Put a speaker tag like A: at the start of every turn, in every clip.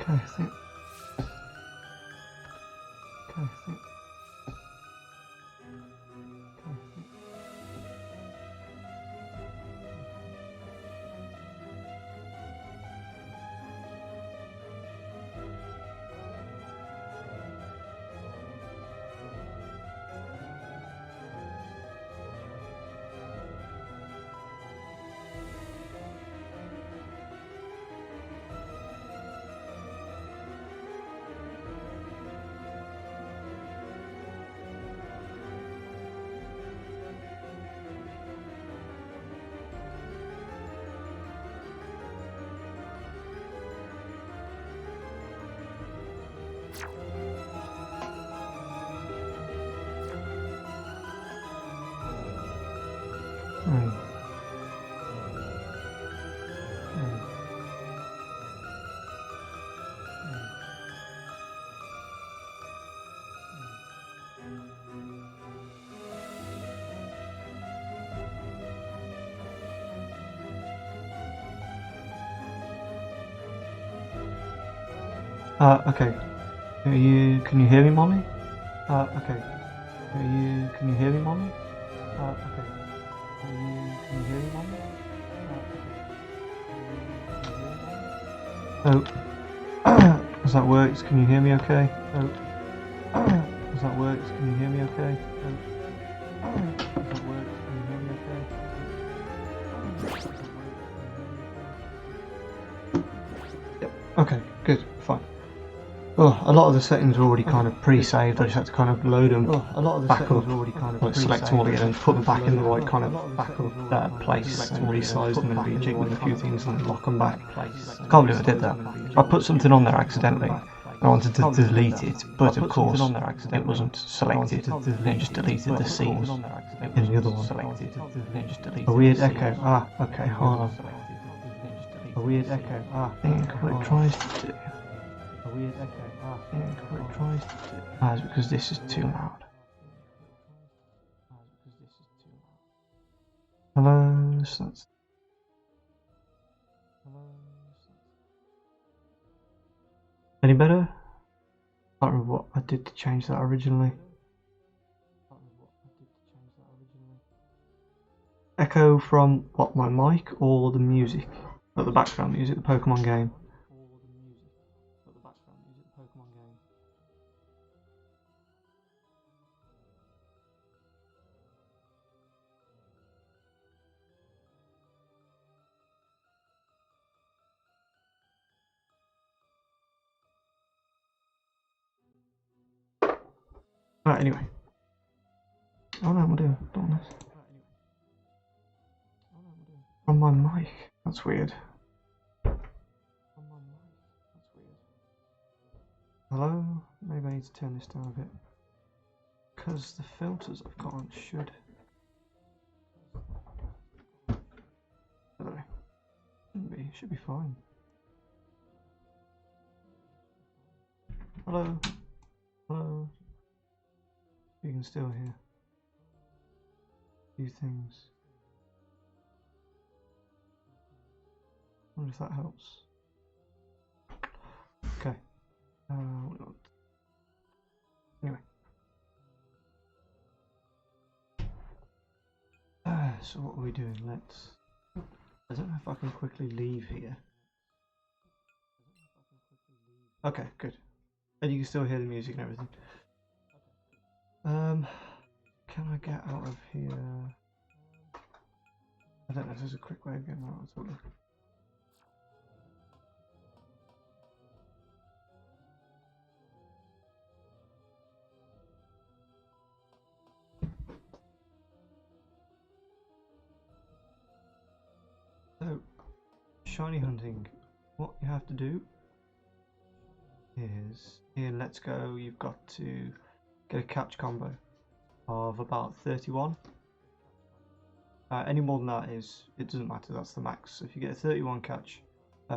A: Okay, I think. Okay, I think. Okay. Can you hear me, Mommy? Okay. Can you hear me, Mommy? Okay. Can you hear me, Mommy? Oh. As that works, can you hear me okay? Oh. As that works, can you hear me okay? Oh. As that works, can you hear me okay? Yep. Okay, good, fine. Oh, a lot of the settings are already kind of pre-saved. I just had to kind of load them back up, like select them all again and put them back in the right kind of backup place and resize them and rejig them a few things and lock them back. I can't believe I did that. I put something on there accidentally. I wanted to delete it, but of course it wasn't selected. It just deleted the scene in the other one. A weird echo. Okay, hold on. A weird echo. I think what it tries to do. A weird echo. I think what it tries to do. It's because this is too loud. Hello, any better? I can't remember what I did to change that originally. Echo from what, my mic or the music? Not the background music, the Pokemon game. Alright, anyway. Oh no, I'm doing this. On my mic. That's weird. Hello? Maybe I need to turn this down a bit. Because the filters I've got on should. I don't know. Should be fine. Hello? Hello? You can still hear a few things. I wonder if that helps. Okay. Anyway. So what are we doing? I don't know if I can quickly leave here. Okay, good. And you can still hear the music and everything. Can I get out of here? I don't know if there's a quick way of getting out of it. So, shiny hunting. What you have to do is, here, let's go, you've got to get a catch combo of about 31. Any more than that it doesn't matter, that's the max. So if you get a 31 catch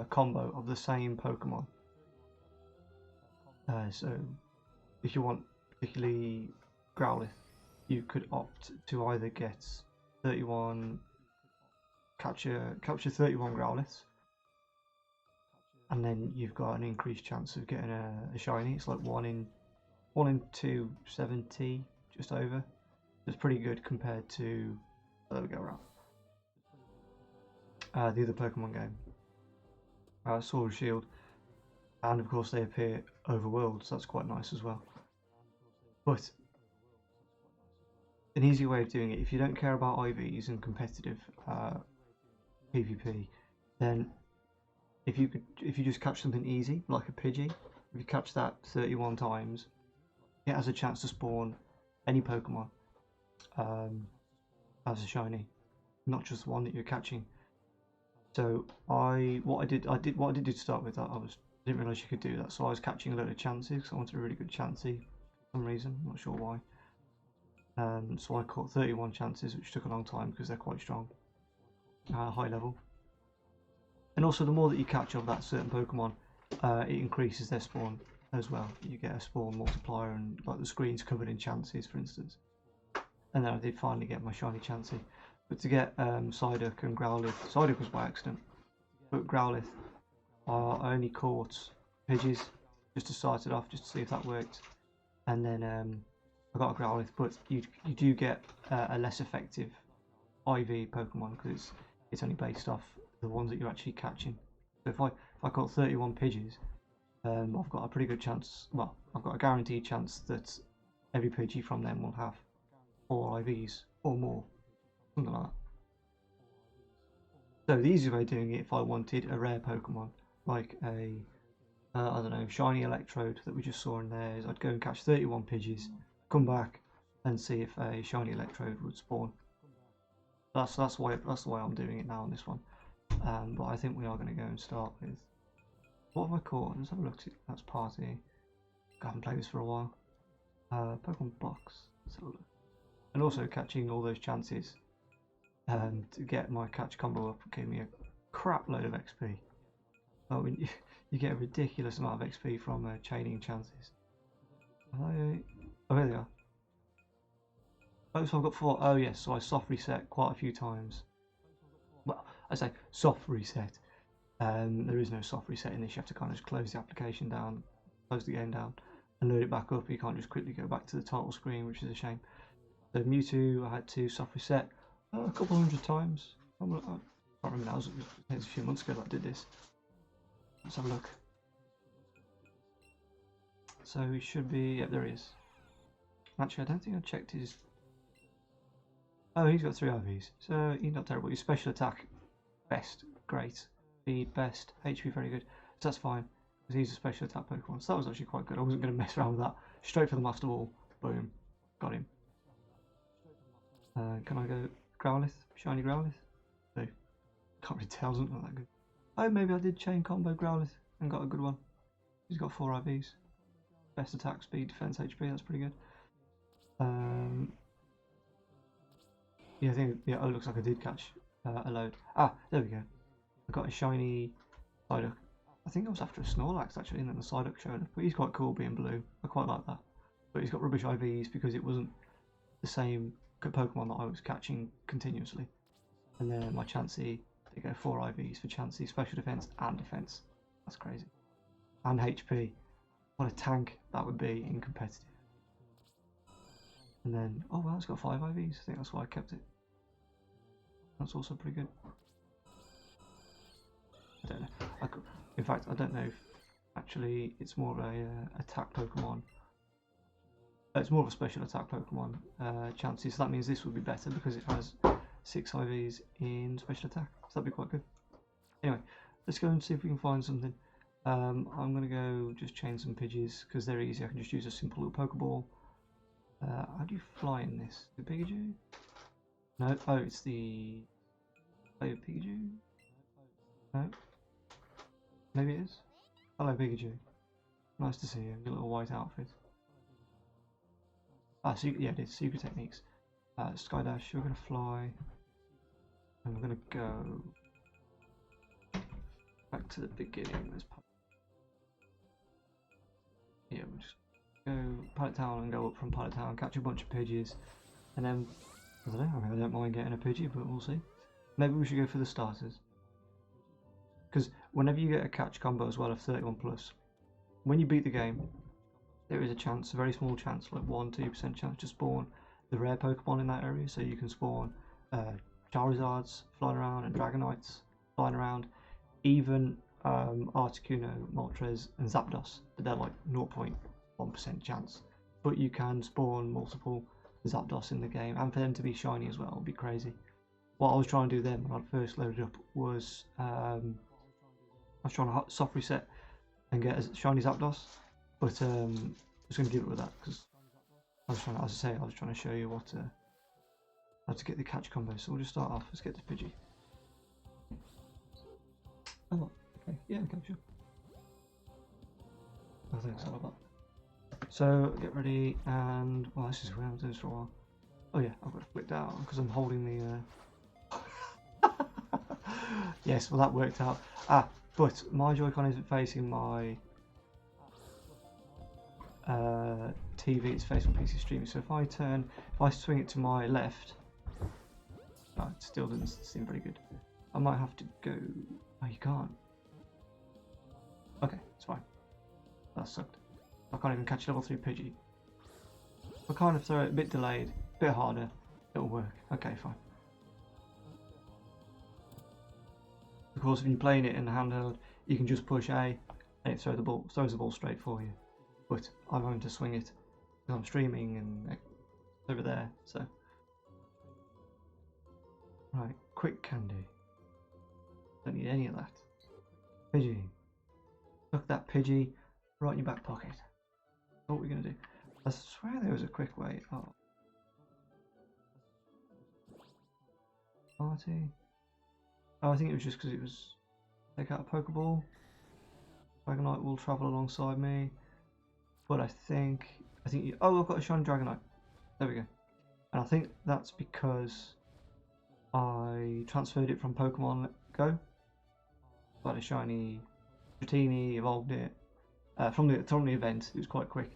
A: combo of the same Pokemon, so if you want particularly Growlithe, you could opt to either get 31 capture 31 Growliths, and then you've got an increased chance of getting a shiny. It's like 1 in 270, just over. It's pretty good compared to, there we go, right. The other Pokemon game, Sword and Shield, and of course they appear overworld, so that's quite nice as well. But an easy way of doing it, if you don't care about IVs and competitive PvP, then if you just catch something easy like a Pidgey, if you catch that 31 times, it has a chance to spawn any Pokemon as a shiny, not just the one that you're catching. So what I did to start with that, I didn't realise you could do that. So I was catching a load of chances. I wanted a really good chancey for some reason, not sure why. So I caught 31 chances, which took a long time because they're quite strong, high level. And also, the more that you catch of that certain Pokemon, it increases their spawn as well. You get a spawn multiplier, and like the screen's covered in chances, for instance. And then I did finally get my shiny Chansey. But to get Psyduck and Growlithe, Psyduck was by accident, but Growlithe, I only caught Pidgeys just to start it off, just to see if that worked. And then I got a Growlithe, but you do get a less effective IV Pokemon because it's only based off the ones that you're actually catching. So if I caught 31 Pidgeys, I've got a pretty good chance, well, I've got a guaranteed chance that every Pidgey from them will have 4 IVs or more, something like that. So the easy way of doing it, if I wanted a rare Pokemon, like a, I don't know, shiny Electrode that we just saw in there, is I'd go and catch 31 Pidgeys, come back and see if a shiny Electrode would spawn. That's why I'm doing it now on this one. But I think we are going to go and start with, what have I caught? Let's have a look. That's Party. I haven't played this for a while. Pokemon Box. Let's have a look. And also catching all those chances to get my catch combo up gave me a crap load of XP. I mean, you get a ridiculous amount of XP from chaining chances. Oh, here they are. Oh, so I've got 4. Oh yes, so I soft reset quite a few times. Well, I say soft reset. There is no soft reset in this. You have to kind of just close the application down, close the game down, and load it back up. You can't just quickly go back to the title screen, which is a shame. So Mewtwo, I had to soft reset a couple hundred times. I can't remember now. It was a few months ago that I did this. Let's have a look. So he should be. Yep, there he is. Actually, I don't think I checked his. Oh, he's got 3 IVs, so he's not terrible. His special attack, best, great. Speed, best. HP, very good. So that's fine, because he's a special attack Pokemon. So that was actually quite good. I wasn't going to mess around with that. Straight for the Master Ball. Boom. Got him. Can I go Growlithe? Shiny Growlithe? No. Can't really tell, doesn't look that good. Oh, maybe I did chain combo Growlithe and got a good one. He's got 4 IVs. Best attack, speed, defense, HP. That's pretty good. Yeah, I think. Yeah. Oh, looks like I did catch a load. Ah, there we go. I got a shiny Psyduck. I think I was after a Snorlax actually, and then the Psyduck showed up. But he's quite cool being blue. I quite like that. But he's got rubbish IVs because it wasn't the same Pokemon that I was catching continuously. And then my Chansey, they go 4 IVs for Chansey, special defense and defense. That's crazy. And HP. What a tank that would be in competitive. And then, oh well, it's got 5 IVs. I think that's why I kept it. That's also pretty good. I don't know. In fact, I don't know if actually it's more of a attack Pokemon. It's more of a special attack Pokemon chances. So that means this would be better because it has 6 IVs in special attack. So that'd be quite good. Anyway, let's go and see if we can find something. I'm going to go just chain some Pidgeys because they're easy. I can just use a simple little Pokeball. How do you fly in this? The Pikachu? No. Oh, it's the Pikachu? No. Maybe it is. Hello, Pikachu. Nice to see you. Your little white outfit. Ah, so yeah, it is. Super techniques. Sky Dash. We're going to fly. And we're going to go back to the beginning. Let's yeah, we'll just go Pilot Town and go up from Pilot Town, catch a bunch of Pidgeys, and then, I don't know, I mean, I don't mind getting a Pidgey, but we'll see. Maybe we should go for the starters. Because whenever you get a catch combo as well of 31 plus, when you beat the game, there is a chance, a very small chance, like 1-2% chance to spawn the rare Pokemon in that area. So you can spawn Charizards flying around and Dragonites flying around, even Articuno, Moltres, and Zapdos. But they're like 0.1% chance. But you can spawn multiple Zapdos in the game, and for them to be shiny as well would be crazy. What I was trying to do then when I first loaded up was I was trying to soft reset and get a shiny Zapdos, but I'm just going to give it with that because I was trying to, as I say, I was trying to show you what how to get the catch combo. So we'll just start off. Let's get the Pidgey. Oh, okay, yeah, okay, sure. I think it's all about. So get ready, and well, this is where I'm doing this for a while. Oh yeah, I've got to flip down because I'm holding the. Yes, well that worked out. But my Joy-Con isn't facing my TV, it's facing PC streaming. So if I swing it to my left, no, it still doesn't seem very good. I might have to go. Oh, you can't. Okay, it's fine. That sucked. I can't even catch level 3 Pidgey. I'll kind of throw it a bit delayed, a bit harder. It'll work. Okay, fine. Of course, when you're playing it in the handheld, you can just push A and it throws the ball straight for you. But I'm having to swing it because I'm streaming and it's over there. So, right, quick candy. Don't need any of that. Pidgey. Tuck that Pidgey right in your back pocket. That's what we're gonna do. I swear there was a quick way. Oh. Party. Oh, I think it was just because it was take out a Pokeball. Dragonite will travel alongside me. But I think oh, I've got a shiny Dragonite. There we go. And I think that's because I transferred it from Pokemon Go. Got a shiny Dratini, evolved it from the event. It was quite quick.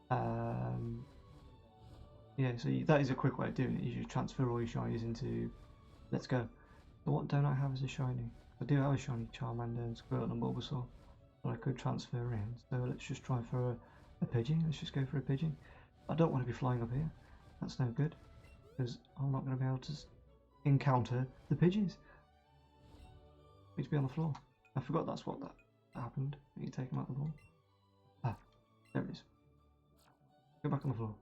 A: Yeah, so that is a quick way of doing it. You just transfer all your shinies into Let's Go. But what don't I have as a shiny? I do have a shiny Charmander and Squirtle and Bulbasaur that I could transfer in. So let's just try for a Pidgey. Let's just go for a Pidgey. I don't want to be flying up here. That's no good because I'm not going to be able to encounter the Pidgeys. Need to be on the floor. I forgot that's what that happened. You take him out the ball. Ah, there it is. Go back on the floor.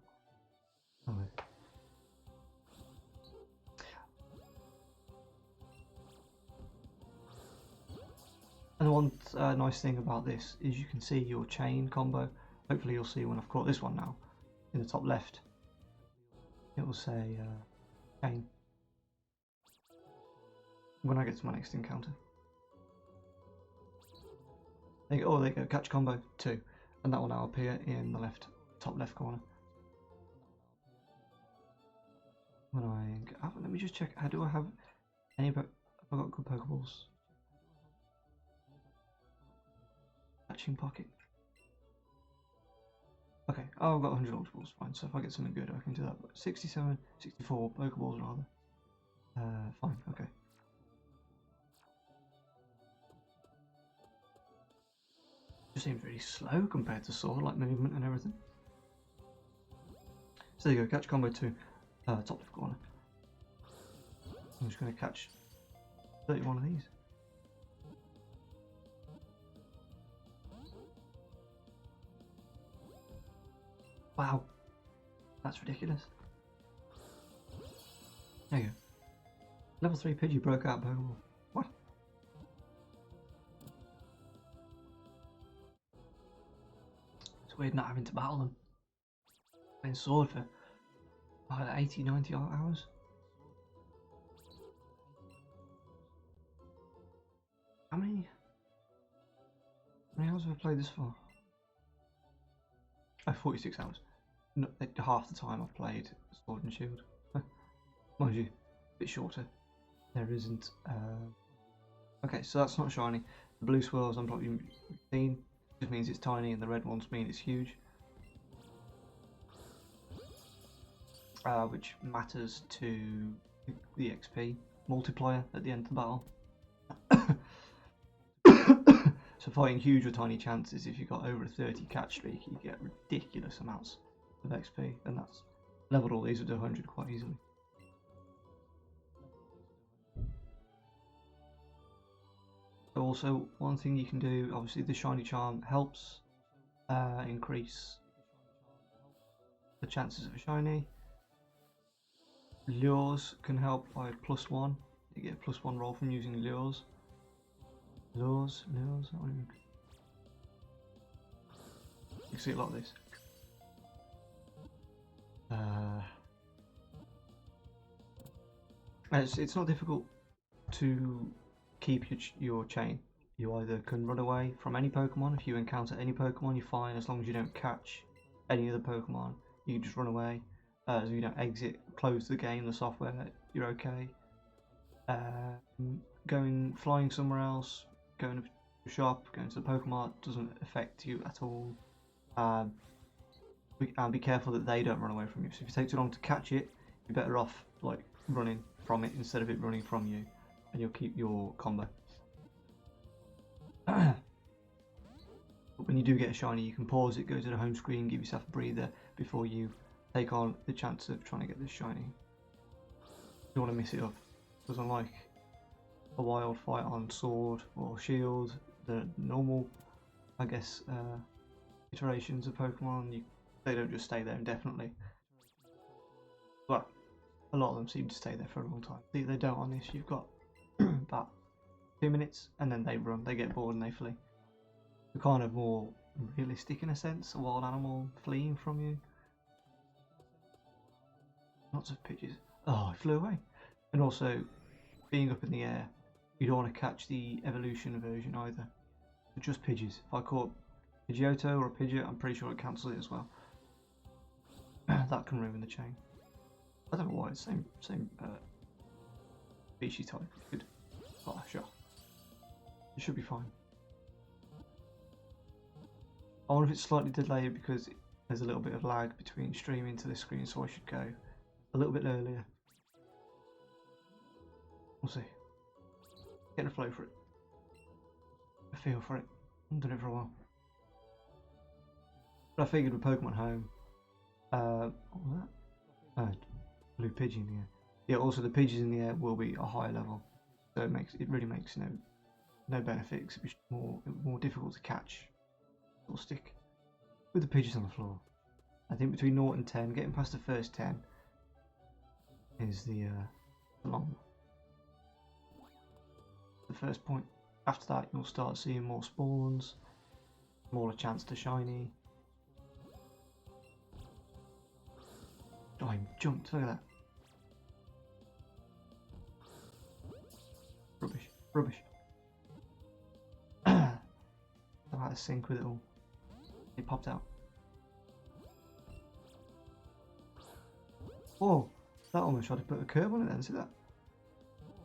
A: Oh, wait. And the one nice thing about this is you can see your chain combo. Hopefully you'll see when I've caught this one now. In the top left, it will say chain. When I get to my next encounter. There you go, there you go, catch combo 2. And that will now appear in the top left corner. When let me just check, do I have any, have I got good Pokeballs? Catching pocket. Okay, oh, I've got 100 Ultra Balls, fine, so if I get something good I can do that. 67, 64 Pokeballs rather. Fine, okay. Just seems really slow compared to Sword, like movement and everything. So there you go, catch combo 2, top left corner. I'm just going to catch 31 of these. Wow, that's ridiculous. There you go. Level 3 Pidgey broke out Pokeball. What? It's weird not having to battle them. Playing Sword for 80, 90 hours. How many hours have I played this for? Oh, 46 hours. No, half the time I've played Sword and Shield. Mind you, a bit shorter. There isn't. Okay, so that's not shiny. The blue swirls I'm probably seen. Just means it's tiny, and the red ones mean it's huge. Which matters to the XP multiplier at the end of the battle. So fighting huge or tiny chances, if you've got over a 30 catch streak, you get ridiculous amounts of XP, and that's leveled all these up to 100 quite easily. Also, one thing you can do, obviously the shiny charm helps increase the chances of a shiny. Lures can help by +1. You get a +1 roll from using lures. Lures. You can see a lot of this. It's not difficult to keep your chain. You either can run away from any Pokemon. If you encounter any Pokemon, you're fine as long as you don't catch any other Pokemon. You can just run away. As you don't exit, close the game, the software, you're okay. Going flying somewhere else, going to the shop, going to the Pokemon doesn't affect you at all. And be careful that they don't run away from you. So if it takes too long to catch it, you're better off like running from it instead of it running from you, and you'll keep your combo. But when you do get a shiny, you can pause it, go to the home screen, give yourself a breather before you take on the chance of trying to get this shiny. You don't want to miss it up, because unlike a wild fight on sword or shield, the normal, I guess, iterations of Pokemon, they don't just stay there indefinitely. Well, a lot of them seem to stay there for a long time. They don't on this. You've got about 2 minutes and then they run, they get bored and they flee. They're kind of more realistic in a sense, a wild animal fleeing from you. Lots of pitches. Oh, it flew away. And also, being up in the air, you don't want to catch the evolution version either. But just Pidgeys. If I caught Pidgeotto or a Pidgeot, I'm pretty sure it cancels it as well. That can ruin the chain. I don't know why it's same species type. Good. Oh, sure. It should be fine. I wonder if it's slightly delayed because there's a little bit of lag between streaming to this screen, so I should go a little bit earlier. We'll see. Get a flow for it. A feel for it. I've done it for a while. But I figured with Pokemon Home, what was that? Blue Pidgey in the air. Yeah, also the Pidgeys in the air will be a higher level, so it really makes no benefit. It's more difficult to catch or stick with the Pidgeys on the floor. I think between 0 and 10, getting past the first 10 is the long. The first point. After that, you'll start seeing more spawns, smaller chance to shiny. Oh, I jumped, look at that. Rubbish. I'm out of sync with it all. It popped out. Whoa, that almost tried to put a curve on it then, see that?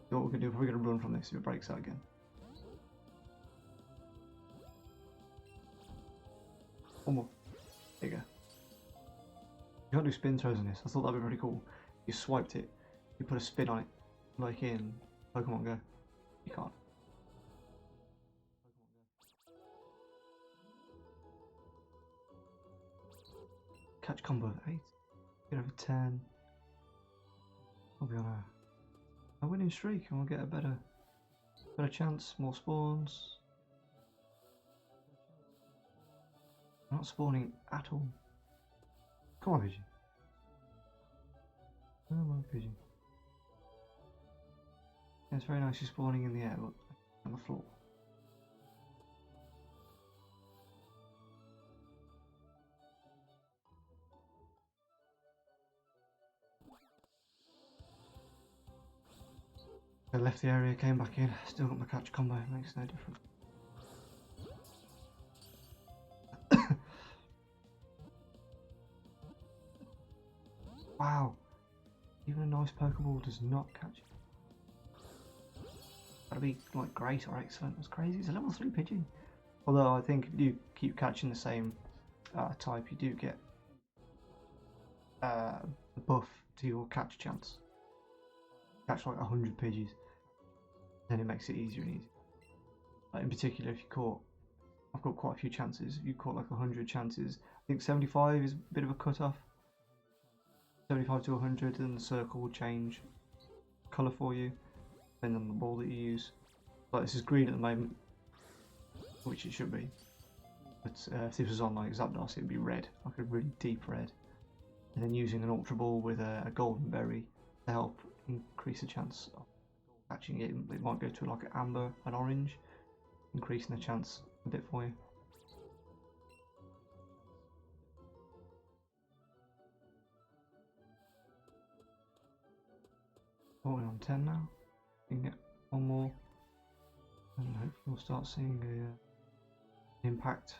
A: So what we're going to do, we're probably going to run from this if it breaks out again. One more. There you go. You can't do spin throws on this. I thought that'd be pretty cool. You swiped it, you put a spin on it, like in Pokemon Go. You can't. Catch combo of 8. Get over 10. I'll be on a winning streak and we'll get a better chance, more spawns. Not spawning at all. Come on, Pigeon. Come on, Pigeon. Yeah, it's very nice you're spawning in the air, but on the floor. I left the area, came back in, still got my catch combo, it makes no difference. Wow, even a nice Pokeball does not catch it. That'd be like great or excellent. That's crazy. It's a level 3 Pidgey. Although I think if you keep catching the same type, you do get a buff to your catch chance. Catch like 100 Pidgeys, then it makes it easier and easier. Like in particular, if you caught I've got quite a few chances. If you caught like 100 chances, I think 75 is a bit of a cut-off. 75 to 100, and the circle will change colour for you, depending on the ball that you use. Like this is green at the moment, which it should be. But if this was on like Zapdos, it would be red, like a really deep red. And then using an Ultra Ball with a golden berry to help increase the chance of catching it. It might go to like an amber, an orange, increasing the chance a bit for you. Oh, we're on 10 now. You can get one more, and hopefully we'll start seeing an impact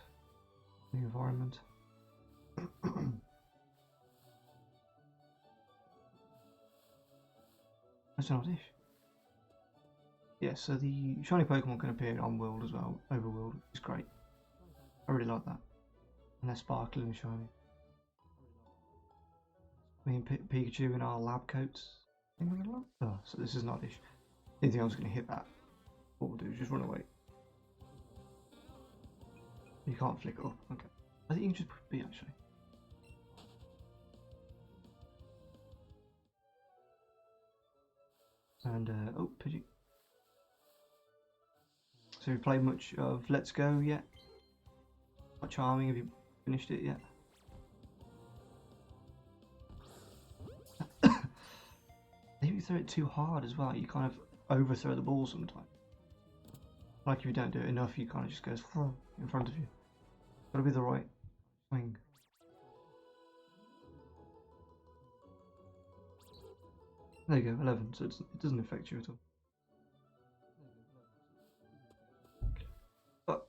A: on the environment. That's an oddish. Yeah, so the shiny Pokemon can appear on World as well, Overworld, which is great. I really like that. And they're sparkling and shiny. Me and Pikachu in our lab coats. Oh, so this is an oddish. Didn't think I was going to hit that. What we'll do is just run away. You can't flick it up. Okay. I think you can just push B actually. And oh, Pidgey. So have you played much of Let's Go yet? Not Charming, have you finished it yet? I think you throw it too hard as well, you kind of overthrow the ball sometimes. Like if you don't do it enough, you kind of just goes in front of you. Gotta be the right swing. There you go, 11, so it doesn't affect you at all. But,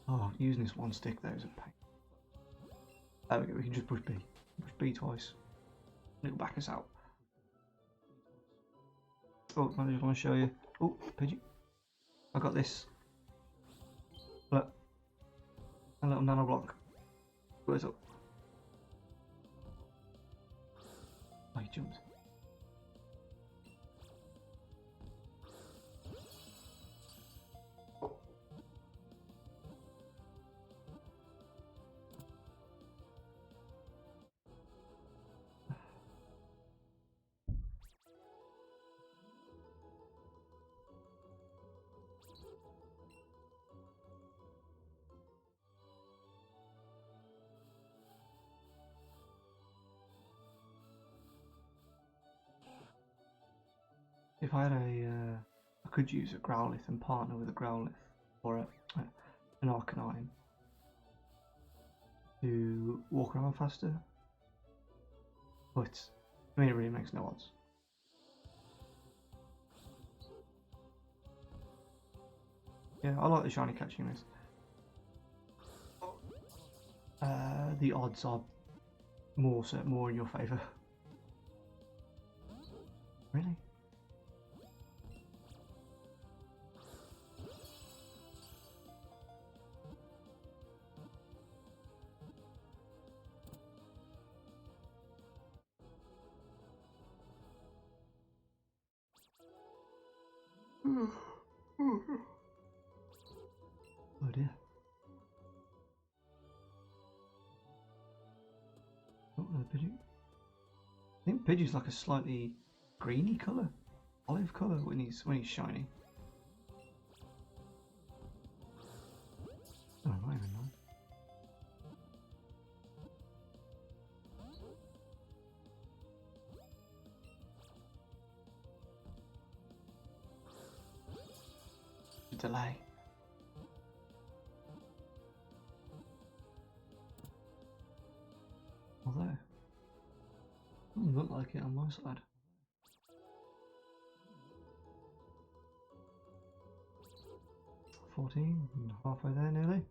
A: oh, using this one stick there is a pain. There we go, we can just push B. Push B twice. And it'll back us out. Oh, I just want to show you. Oh, Pidgey. I got this. Look. A little nano block. Where's up? Oh, he jumped. If I had I could use a Growlithe and partner with a Growlithe or an Arcanine to walk around faster, but I mean it really makes no odds. Yeah, I like the shiny catching this. The odds are more in your favour. Really? Oh dear. Oh, another Pidgey. I think Pidgey's like a slightly greeny colour, olive colour when he's shiny. Oh, not even know. Delay. Although, doesn't look like it on my side. $14, halfway there nearly.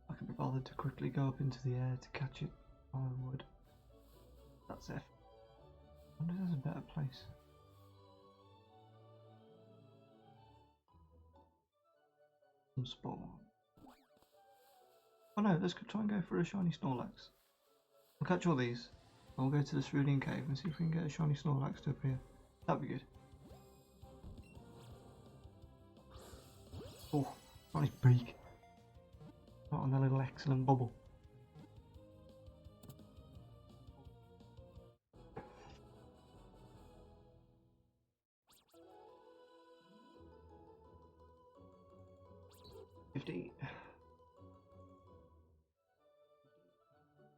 A: I can be bothered to quickly go up into the air to catch it. I would. That's F. I wonder if there's a better place. Some spawn. Oh no, let's try and go for a shiny Snorlax. I'll catch all these. I'll go to the Cerulean Cave and see if we can get a shiny Snorlax to appear. That'd be good. Oh, on his beak. Not on the little excellent bubble.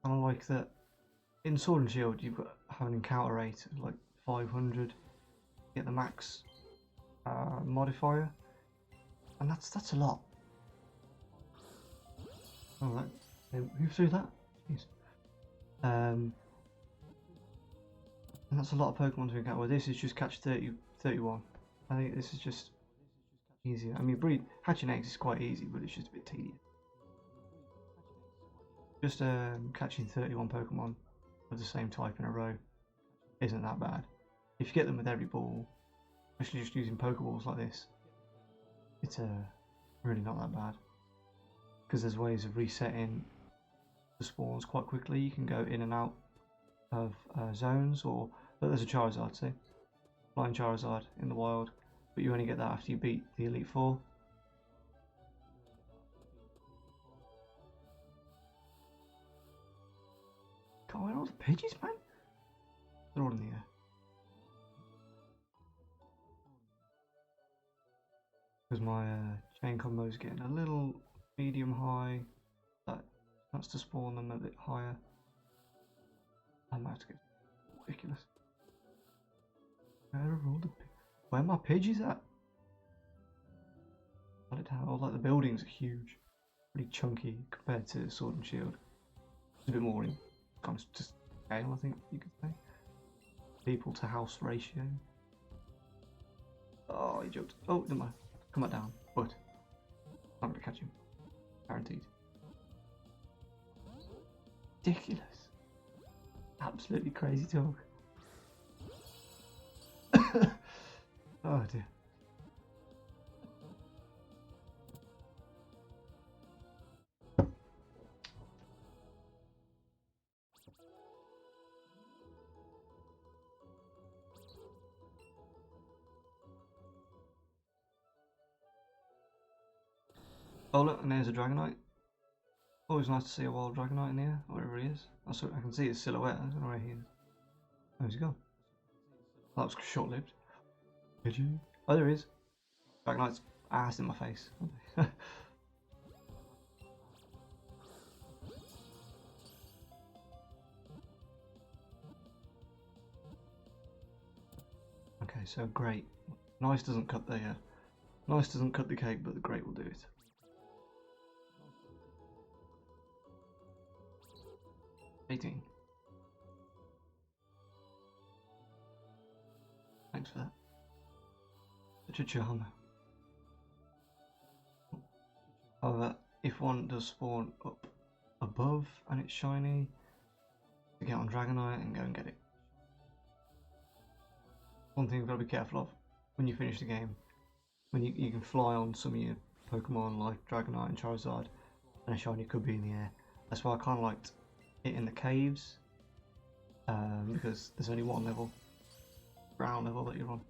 A: I like that in Sword and Shield you've got have an encounter rate of like 500, get the max modifier, and that's a lot. Oh, who threw that? Jeez. And that's a lot of Pokemon to encounter. Well, this is just catch 30, 31. I think this is just easier. I mean, hatching eggs is quite easy, but it's just a bit tedious. Just catching 31 Pokemon of the same type in a row isn't that bad. If you get them with every ball, especially just using Pokeballs like this, it's really not that bad. Because there's ways of resetting the spawns quite quickly. You can go in and out of zones, but there's a Charizard, see? Flying Charizard in the wild, but you only get that after you beat the Elite Four. God, where are all the Pidgeys, man? They're all in the air. Because my chain combo is getting a little medium high. That's to spawn them a bit higher. I'm about to get ridiculous. Where are my Pidgeys at? Like the buildings are huge, pretty chunky compared to Sword and Shield. It's a bit more in kind of just scale, I think you could say. People to house ratio. Oh, he jumped. Oh, never mind. Come back down, but I'm gonna catch him, guaranteed. Ridiculous. Absolutely crazy talk. Oh dear. Oh look, and there's a Dragonite. Always nice to see a wild Dragonite in the air, wherever he is. I can see his silhouette, I don't know where he is. Where's he gone? That was short-lived. Did you? Oh, there he is. Dragonite's ass in my face. Okay, so great. Nice doesn't cut the cake, but the great will do it. Thanks for that. Such a charmer. However, if one does spawn up above and it's shiny, to get on Dragonite and go and get it. One thing you've got to be careful of when you finish the game, when you can fly on some of your Pokemon like Dragonite and Charizard, and a shiny could be in the air. That's why I kind of liked it in the caves, because there's only one level, ground level that you're on.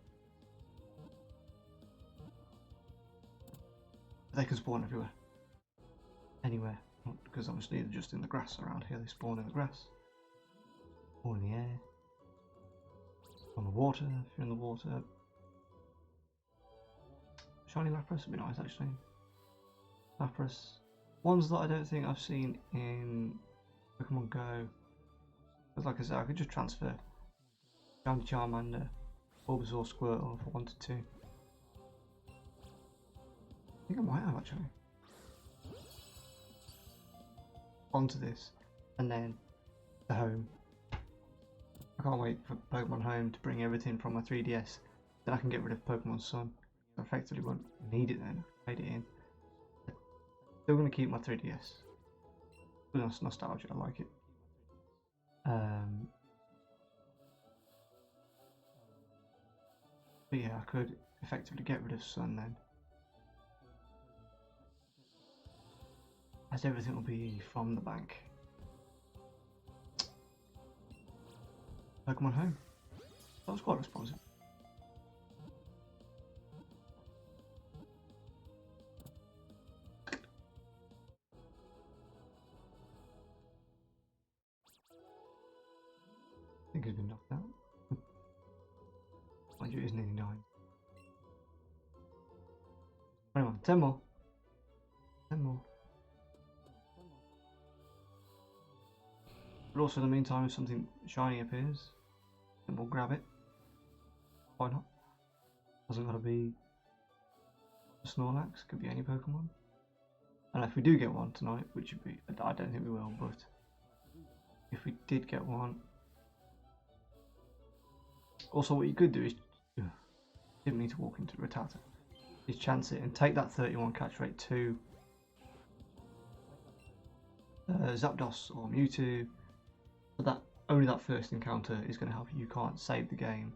A: They can spawn everywhere, anywhere, because obviously they're just in the grass around here. They spawn in the grass, or in the air, on the water if you're in the water. Shiny Lapras would be nice actually. Lapras. Ones that I don't think I've seen in Pokemon Go. Because like I said, I could just transfer Shiny Charmander, Bulbasaur, Squirtle if I wanted to. I think I might have actually. Onto this, and then the home. I can't wait for Pokemon Home to bring everything from my 3DS. Then I can get rid of Pokemon Sun. I effectively won't need it then. Trade it in. Still going to keep my 3DS. It's nostalgia, I like it. But yeah, I could effectively get rid of Sun then, as everything will be from the bank. Pokemon home. That was quite responsive. I think he's been knocked out. Mind you, it is nearly 9. 21. 10 more. 10 more. But also, in the meantime, if something shiny appears, then we'll grab it. Why not? Doesn't gotta be a Snorlax, could be any Pokemon. And if we do get one tonight, which would be, I don't think we will, but if we did get one. Also, what you could do is, didn't mean to walk into Rattata, is chance it and take that 31 catch rate to Zapdos or Mewtwo. But that only that first encounter is going to help you. You can't save the game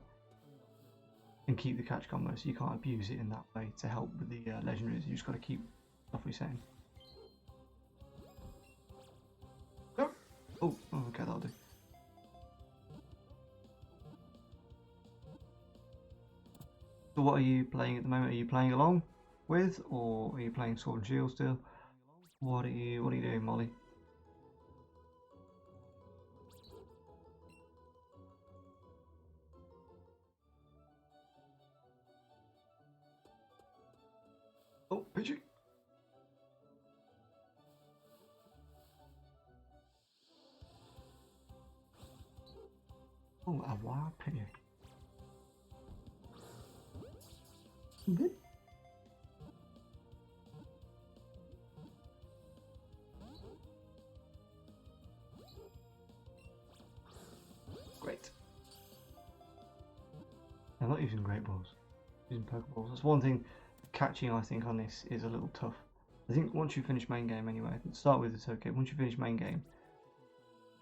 A: and keep the catch combo, so you can't abuse it in that way to help with the legendaries. You just got to keep stuff we're saying. Oh, okay, that'll do. So what are you playing at the moment? Are you playing along with, or are you playing Sword and Shield still? What are you doing, Molly? Oh, Pidgey. Oh, a wild Pidgey. Good. Great. I'm not using Great Balls. I'm using Pokeballs. That's one thing. Catching, I think, on this is a little tough. I think once you finish main game, anyway, start with it's okay. Once you finish main game,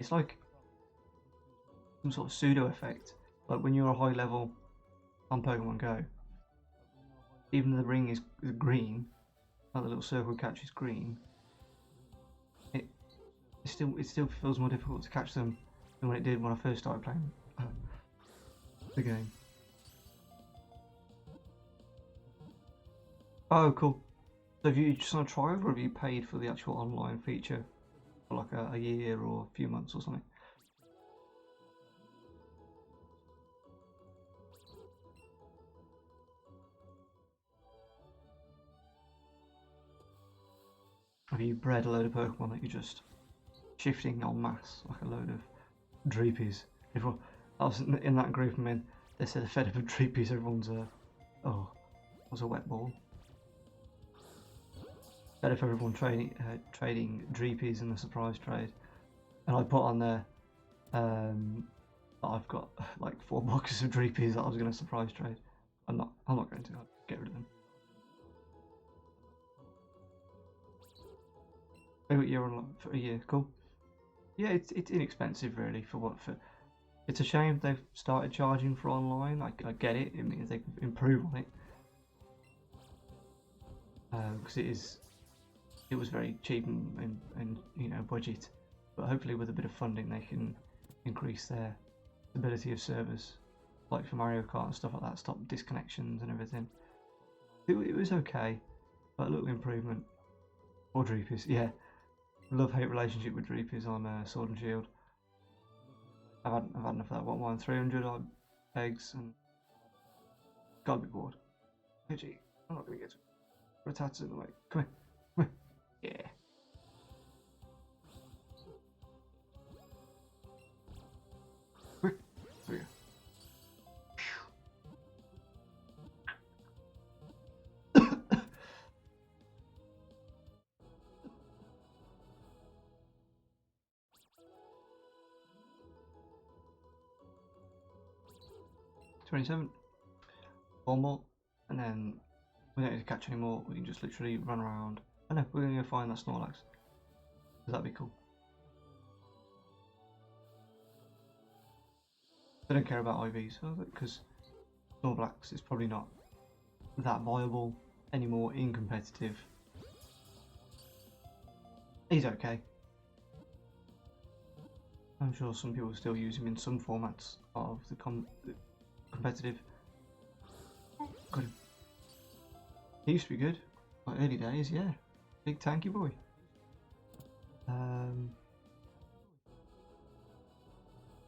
A: it's like some sort of pseudo effect. Like when you're a high level on Pokemon Go, even though the ring is green, like the little circle catch is green, it still feels more difficult to catch them than when it did when I first started playing the game. Oh, cool. So have you just on a trial, or have you paid for the actual online feature for like a year or a few months or something? Have you bred a load of Pokemon that you're just shifting en masse, like a load of Dreepies? Everyone, I was in that group, and then they said they're fed up of Dreepies. Everyone's was a wet ball. Better for everyone trading Dreepies in the surprise trade. And I put on there, I've got like 4 boxes of Dreepies that I was going to surprise trade. I'm not going to. I'll get rid of them. Maybe you're on for a year. Cool. Yeah, it's inexpensive really for what for. It's a shame they've started charging for online. I get it. It means they can improve on it. Because it was very cheap and you know, budget. But hopefully with a bit of funding they can increase their stability of servers, like for Mario Kart and stuff like that. Stop disconnections and everything. It was okay, but a little improvement. Or Dreepies, yeah. Love-hate relationship with Dreepies on Sword and Shield. I've had enough of that. What one? 300 odd eggs and got a bit bored. Pidgey, I'm not gonna get to it. Rattata's in the way. Come here. Come here. Yeah. Come here. There we go. 27. One more, and then we don't need to catch any more. We can just literally run around. I know, we're going to go find that Snorlax. That'd be cool. I don't care about IVs because Snorlax is probably not that viable anymore in competitive. He's okay. I'm sure some people still use him in some formats of the competitive. Got him. He used to be good. Like early days, yeah. Big tanky boy. A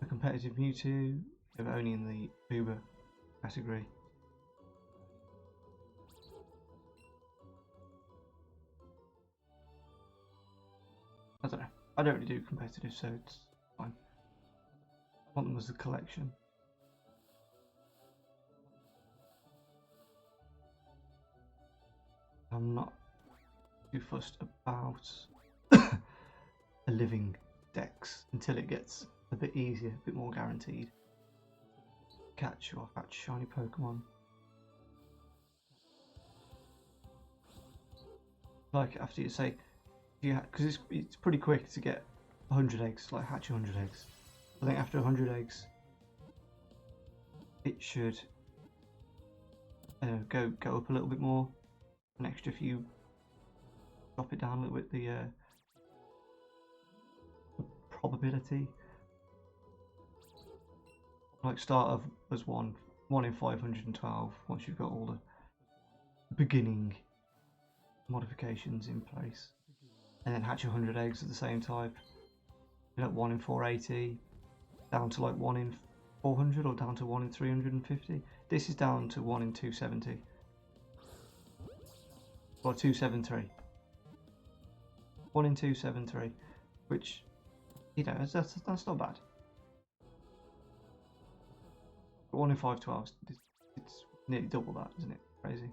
A: competitive Mewtwo, but only in the Uber category. I don't know. I don't really do competitive, so it's fine. I want them as a collection. I'm not too fussed about a living dex until it gets a bit easier, a bit more guaranteed. Catch or catch shiny Pokemon. Like after you say, because it's pretty quick to get 100 eggs, like hatch 100 eggs. I think after 100 eggs, it should go up a little bit more. An extra few, drop it down a little bit. The probability, like start of as one in 512. Once you've got all the beginning modifications in place, and then hatch 100 eggs of the same type. You know, 1 in 480, down to like 1 in 400, or down to 1 in 350. This is down to 1 in 270, or 273. 1 in 273, which, you know, that's not bad. But 1 in 512, it's nearly double that, isn't it? Crazy.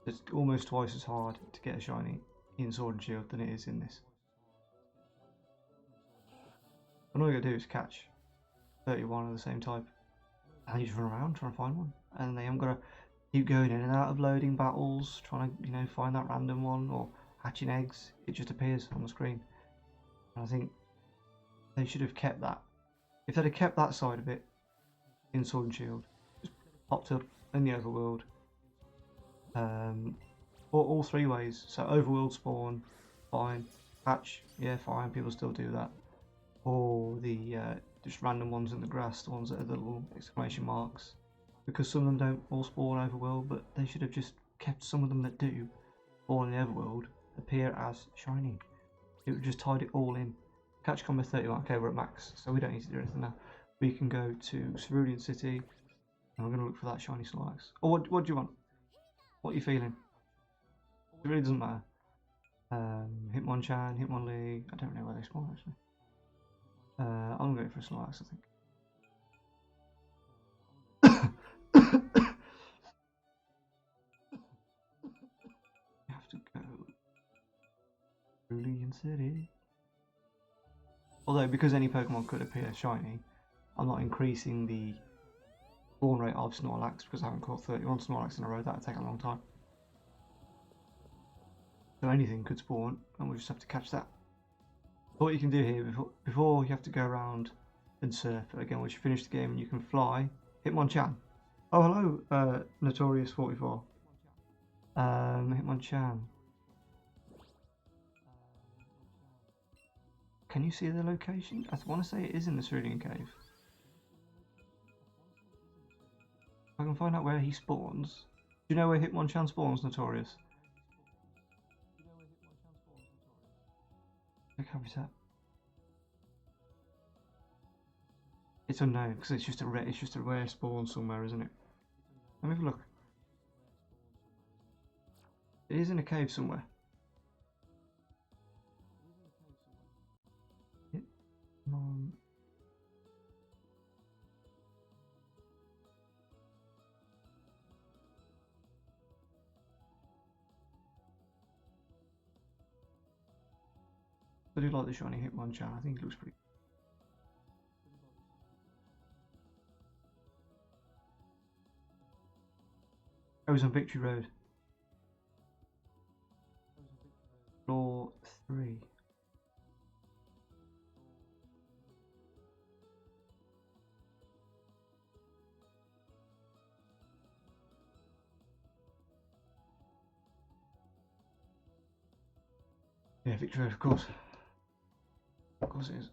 A: It's almost twice as hard to get a shiny in Sword and Shield than it is in this. And all you gotta do is catch 31 of the same type, and you just run around trying to find one, and they haven't got to keep going in and out of loading battles, trying to, you know, find that random one or hatching eggs. It just appears on the screen, and I think they should have kept that. If they'd have kept that side of it in Sword and Shield, just popped up in the overworld, all three ways. So overworld spawn, fine. Hatch, yeah, fine. People still do that. Or the just random ones in the grass, the ones that are the little exclamation marks, because some of them don't all spawn overworld, but they should have just kept some of them that do spawn in the overworld appear as shiny. It would just tied it all in. Catch combo 31. Okay, we're at max, so we don't need to do anything now. We can go to Cerulean City, and we're going to look for that shiny Snorlax. Or what do you want? What are you feeling? It really doesn't matter. Hitmonchan, Hitmonlee. I don't know where they spawn actually. I'm going for a Snorlax, I think. You have to go Cerulean City. Although, because any Pokemon could appear shiny, I'm not increasing the spawn rate of Snorlax because I haven't caught 31 Snorlax in a row. That would take a long time. So anything could spawn, and we'll just have to catch that. But what you can do here, before you have to go around and surf, again, once you finish the game and you can fly, Hitmonchan. Oh, hello, Notorious44. Hitmonchan. Can you see the location? I want to say it is in the Cerulean Cave. I can find out where he spawns. Do you know where Hitmonchan spawns, Notorious? Look how that. It's unknown because it's just a rare spawn somewhere, isn't it? Let me have a look. It is in a cave somewhere. Hitmon. I do like the shiny Hitmonchan. I think it looks pretty. Oh, it's on Victory Road. Floor 3. Yeah, Victory Road, of course. Of course it is.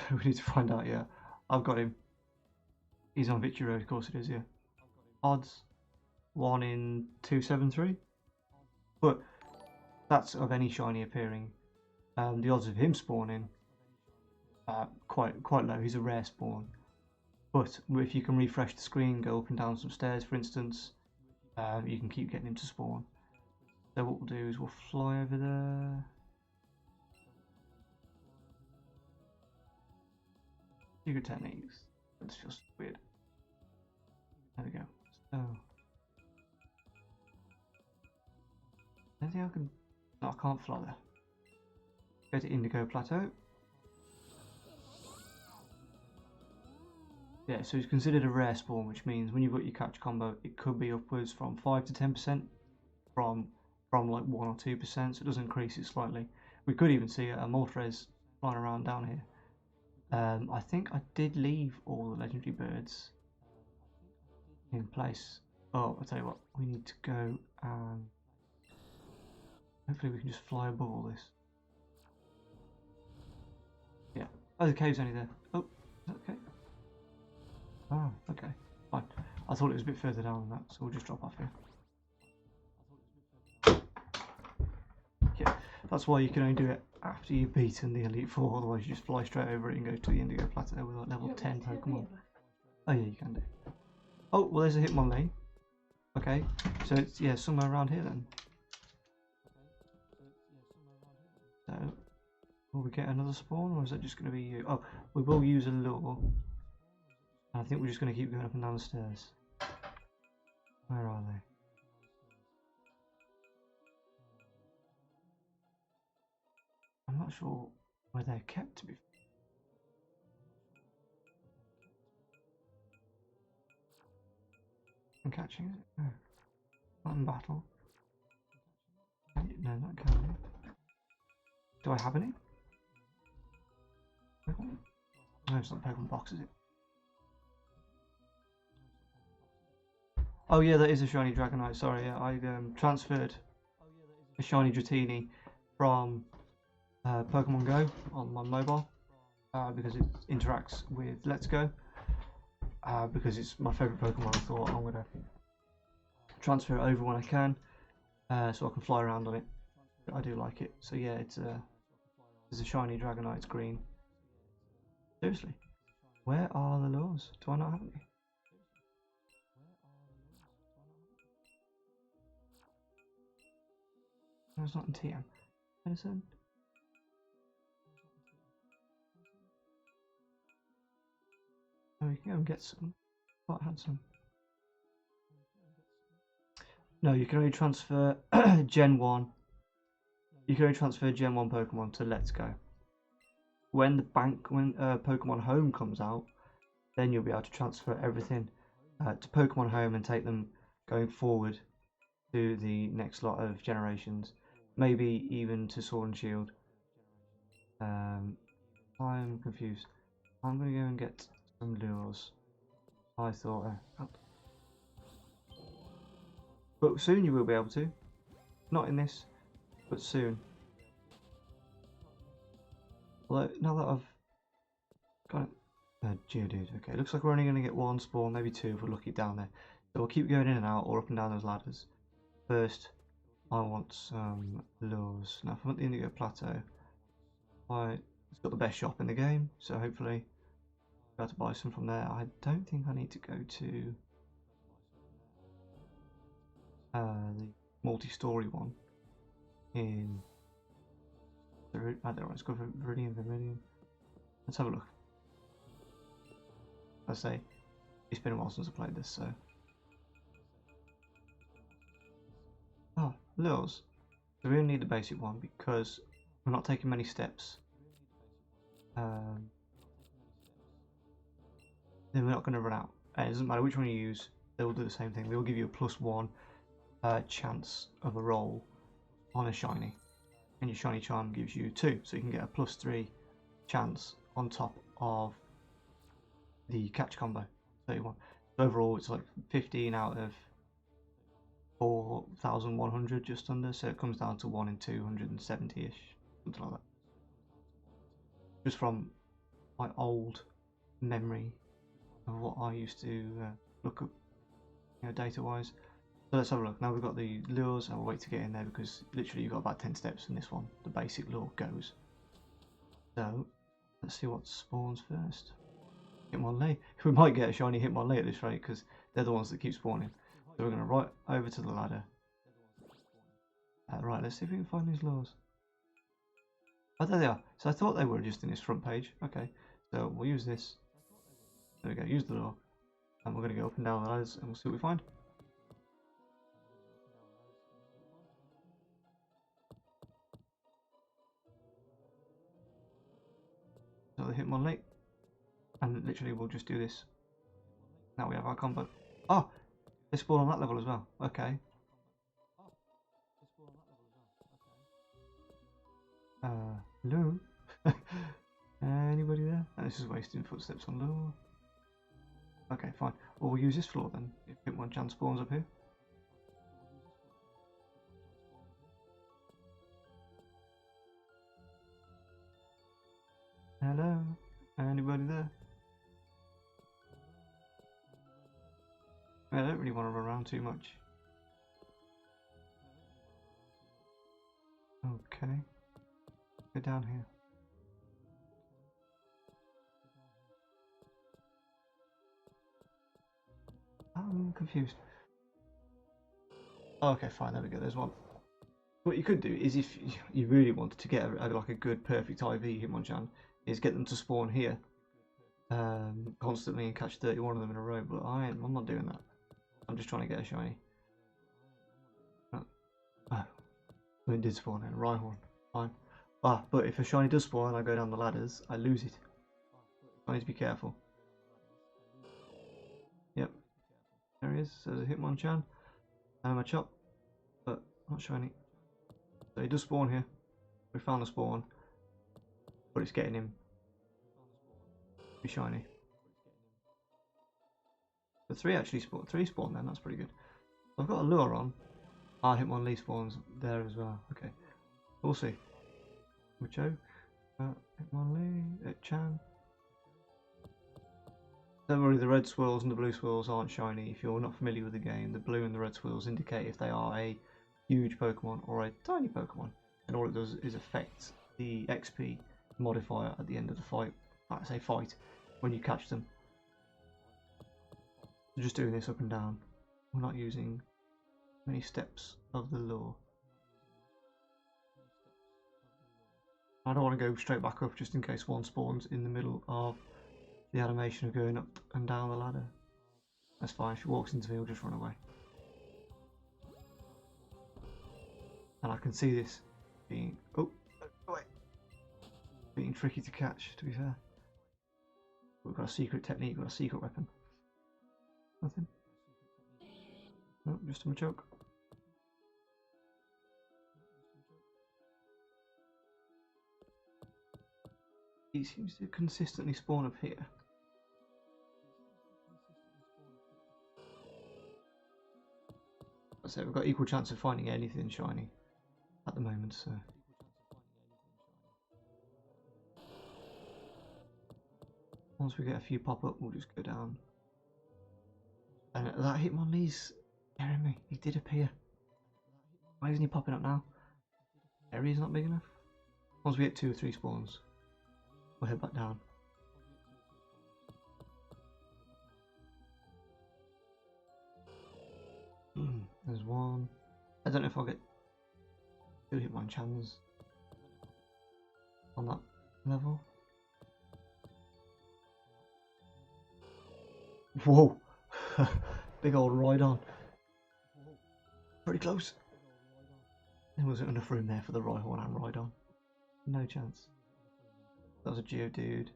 A: So we need to find out, yeah. I've got him. He's on Victory Road, of course it is, yeah. Odds 1 in 273. But that's of any shiny appearing. The odds of him spawning quite low. He's a rare spawn. But if you can refresh the screen, go up and down some stairs, for instance, you can keep getting him to spawn. So what we'll do is we'll fly over there. Secret techniques. It's just weird. There we go. So, anything I can? No, I can't fly there. Go to Indigo Plateau. Yeah, so it's considered a rare spawn, which means when you've got your catch combo, it could be upwards from 5 to 10% from like 1 or 2%, so it does increase it slightly. We could even see a Moltres flying around down here. I think I did leave all the legendary birds in place. Oh, I'll tell you what, we need to go and hopefully we can just fly above all this. Yeah. Oh, the cave's only there. Oh, is that okay? Oh, okay, fine. I thought it was a bit further down than that, so we'll just drop off here. Yeah, that's why you can only do it after you've beaten the Elite Four, otherwise you just fly straight over it and go to the Indigo Plateau with like level 10 Pokemon. Oh yeah, you can do. Oh, well there's a Hitmonlee. Okay, so it's, yeah, somewhere around here then. So, will we get another spawn, or is that just going to be you? Oh, we will use a lure. And I think we're just going to keep going up and down the stairs. Where are they? I'm not sure where they're kept to be. I'm catching it? No. Not in battle. No, not candy. Do I have any? Pokemon? No, it's not Pokemon box, is it? Oh yeah, that is a shiny Dragonite, sorry, yeah, I transferred a shiny Dratini from Pokemon Go on my mobile because it interacts with Let's Go. Because it's my favourite Pokemon, I thought I'm going to transfer it over when I can so I can fly around on it. I do like it. So yeah, it's a shiny Dragonite, it's green. Seriously, where are the lures? Do I not have any? No, it's not in TM. Medicine? Oh, you can go and get some. I thought I had some. No, you can only transfer Gen 1. You can only transfer Gen 1 Pokemon to Let's Go. When Pokemon Home comes out, then you'll be able to transfer everything to Pokemon Home and take them going forward to the next lot of generations. Maybe even to Sword and Shield. I'm confused. I'm going to go and get some lures. I thought... but soon you will be able to. Not in this, but soon. Although, now that I've got it... Geodude, okay. Looks like we're only going to get one spawn, maybe two if we're lucky down there. So we'll keep going in and out or up and down those ladders. First, I want some lures. Now, if I'm at the Indigo Plateau, it's got the best shop in the game, so hopefully I'll be able to buy some from there. I don't think I need to go to the multi-story one in... I don't know, let's go for Vermilion. Let's have a look. I say, it's been a while since I played this, so... Oh, lures. So we only need the basic one because we're not taking many steps. Then we're not going to run out. And it doesn't matter which one you use, they will do the same thing. They will give you a +1 chance of a roll on a shiny. And your shiny charm gives you 2, so you can get a +3 chance on top of the catch combo. 31. So overall, it's like 15 out of 4,100, just under. So it comes down to 1 in 270-ish, something like that. Just from my old memory of what I used to look up, data-wise. So let's have a look. Now we've got the lures, and we'll wait to get in there because literally you've got about 10 steps in this one. The basic lure goes. So let's see what spawns first. Hitmonlee. We might get a shiny Hitmonlee at this rate because they're the ones that keep spawning. So we're going to right over to the ladder. Right, let's see if we can find these lures. Oh, there they are. So I thought they were just in this front page. Okay, so we'll use this. There we go, use the lure. And we're going to go up and down the ladders and we'll see what we find. So the Hitmonlee. And literally we'll just do this. Now we have our combo. Oh! They spawn on that level as well. Okay. Hello? Anybody there? And this is wasting footsteps on lure. Okay, fine. Well, we'll use this floor then, if Hitmonchan spawns up here. Hello? Anybody there? I don't really want to run around too much. Okay. Go down here. I'm confused. Oh, okay, fine, there we go, there's one. What you could do is, if you really wanted to get like a good perfect IV Hitmonchan, is get them to spawn here constantly and catch 31 of them in a row, but I'm not doing that. I'm just trying to get a shiny. Oh, it did spawn in, Rhyhorn, fine. Ah, but if a shiny does spawn and I go down the ladders, I lose it. I need to be careful. Yep, there he is, there's a Hitmonchan. And a chop, but not shiny. So he does spawn here. We found the spawn, but it's getting him to be shiny. The three actually spawn. Three spawn then. That's pretty good. I've got a lure on. Ah, Hitmonlee spawns there as well. Okay, we'll see. Mucho, Hitmonlee, Chan. Don't worry, the red swirls and the blue swirls aren't shiny. If you're not familiar with the game, the blue and the red swirls indicate if they are a huge Pokemon or a tiny Pokemon, and all it does is affect the XP modifier at the end of the fight. I say fight, when you catch them. So just doing this up and down. We're not using many steps of the lure. I don't want to go straight back up just in case one spawns in the middle of the animation of going up and down the ladder. That's fine, if she walks into me, we'll just run away. And I can see this being being tricky to catch, to be fair. We've got a secret technique, we've got a secret weapon. Nothing. No, just a Machoke. He seems to consistently spawn up here. I say we've got equal chance of finding anything shiny at the moment, so. Once we get a few pop up, we'll just go down. And that Hitmonlee's scaring me. He did appear. Why isn't he popping up now? Area's not big enough. Once we get 2 or 3 spawns, we'll head back down. There's one. I don't know if I'll get 2 Hitmonchans on that level. Whoa! Big old Rhydon. Pretty close. There wasn't enough room there for the Rhyhorn and Rhydon. No chance. That was a Geodude.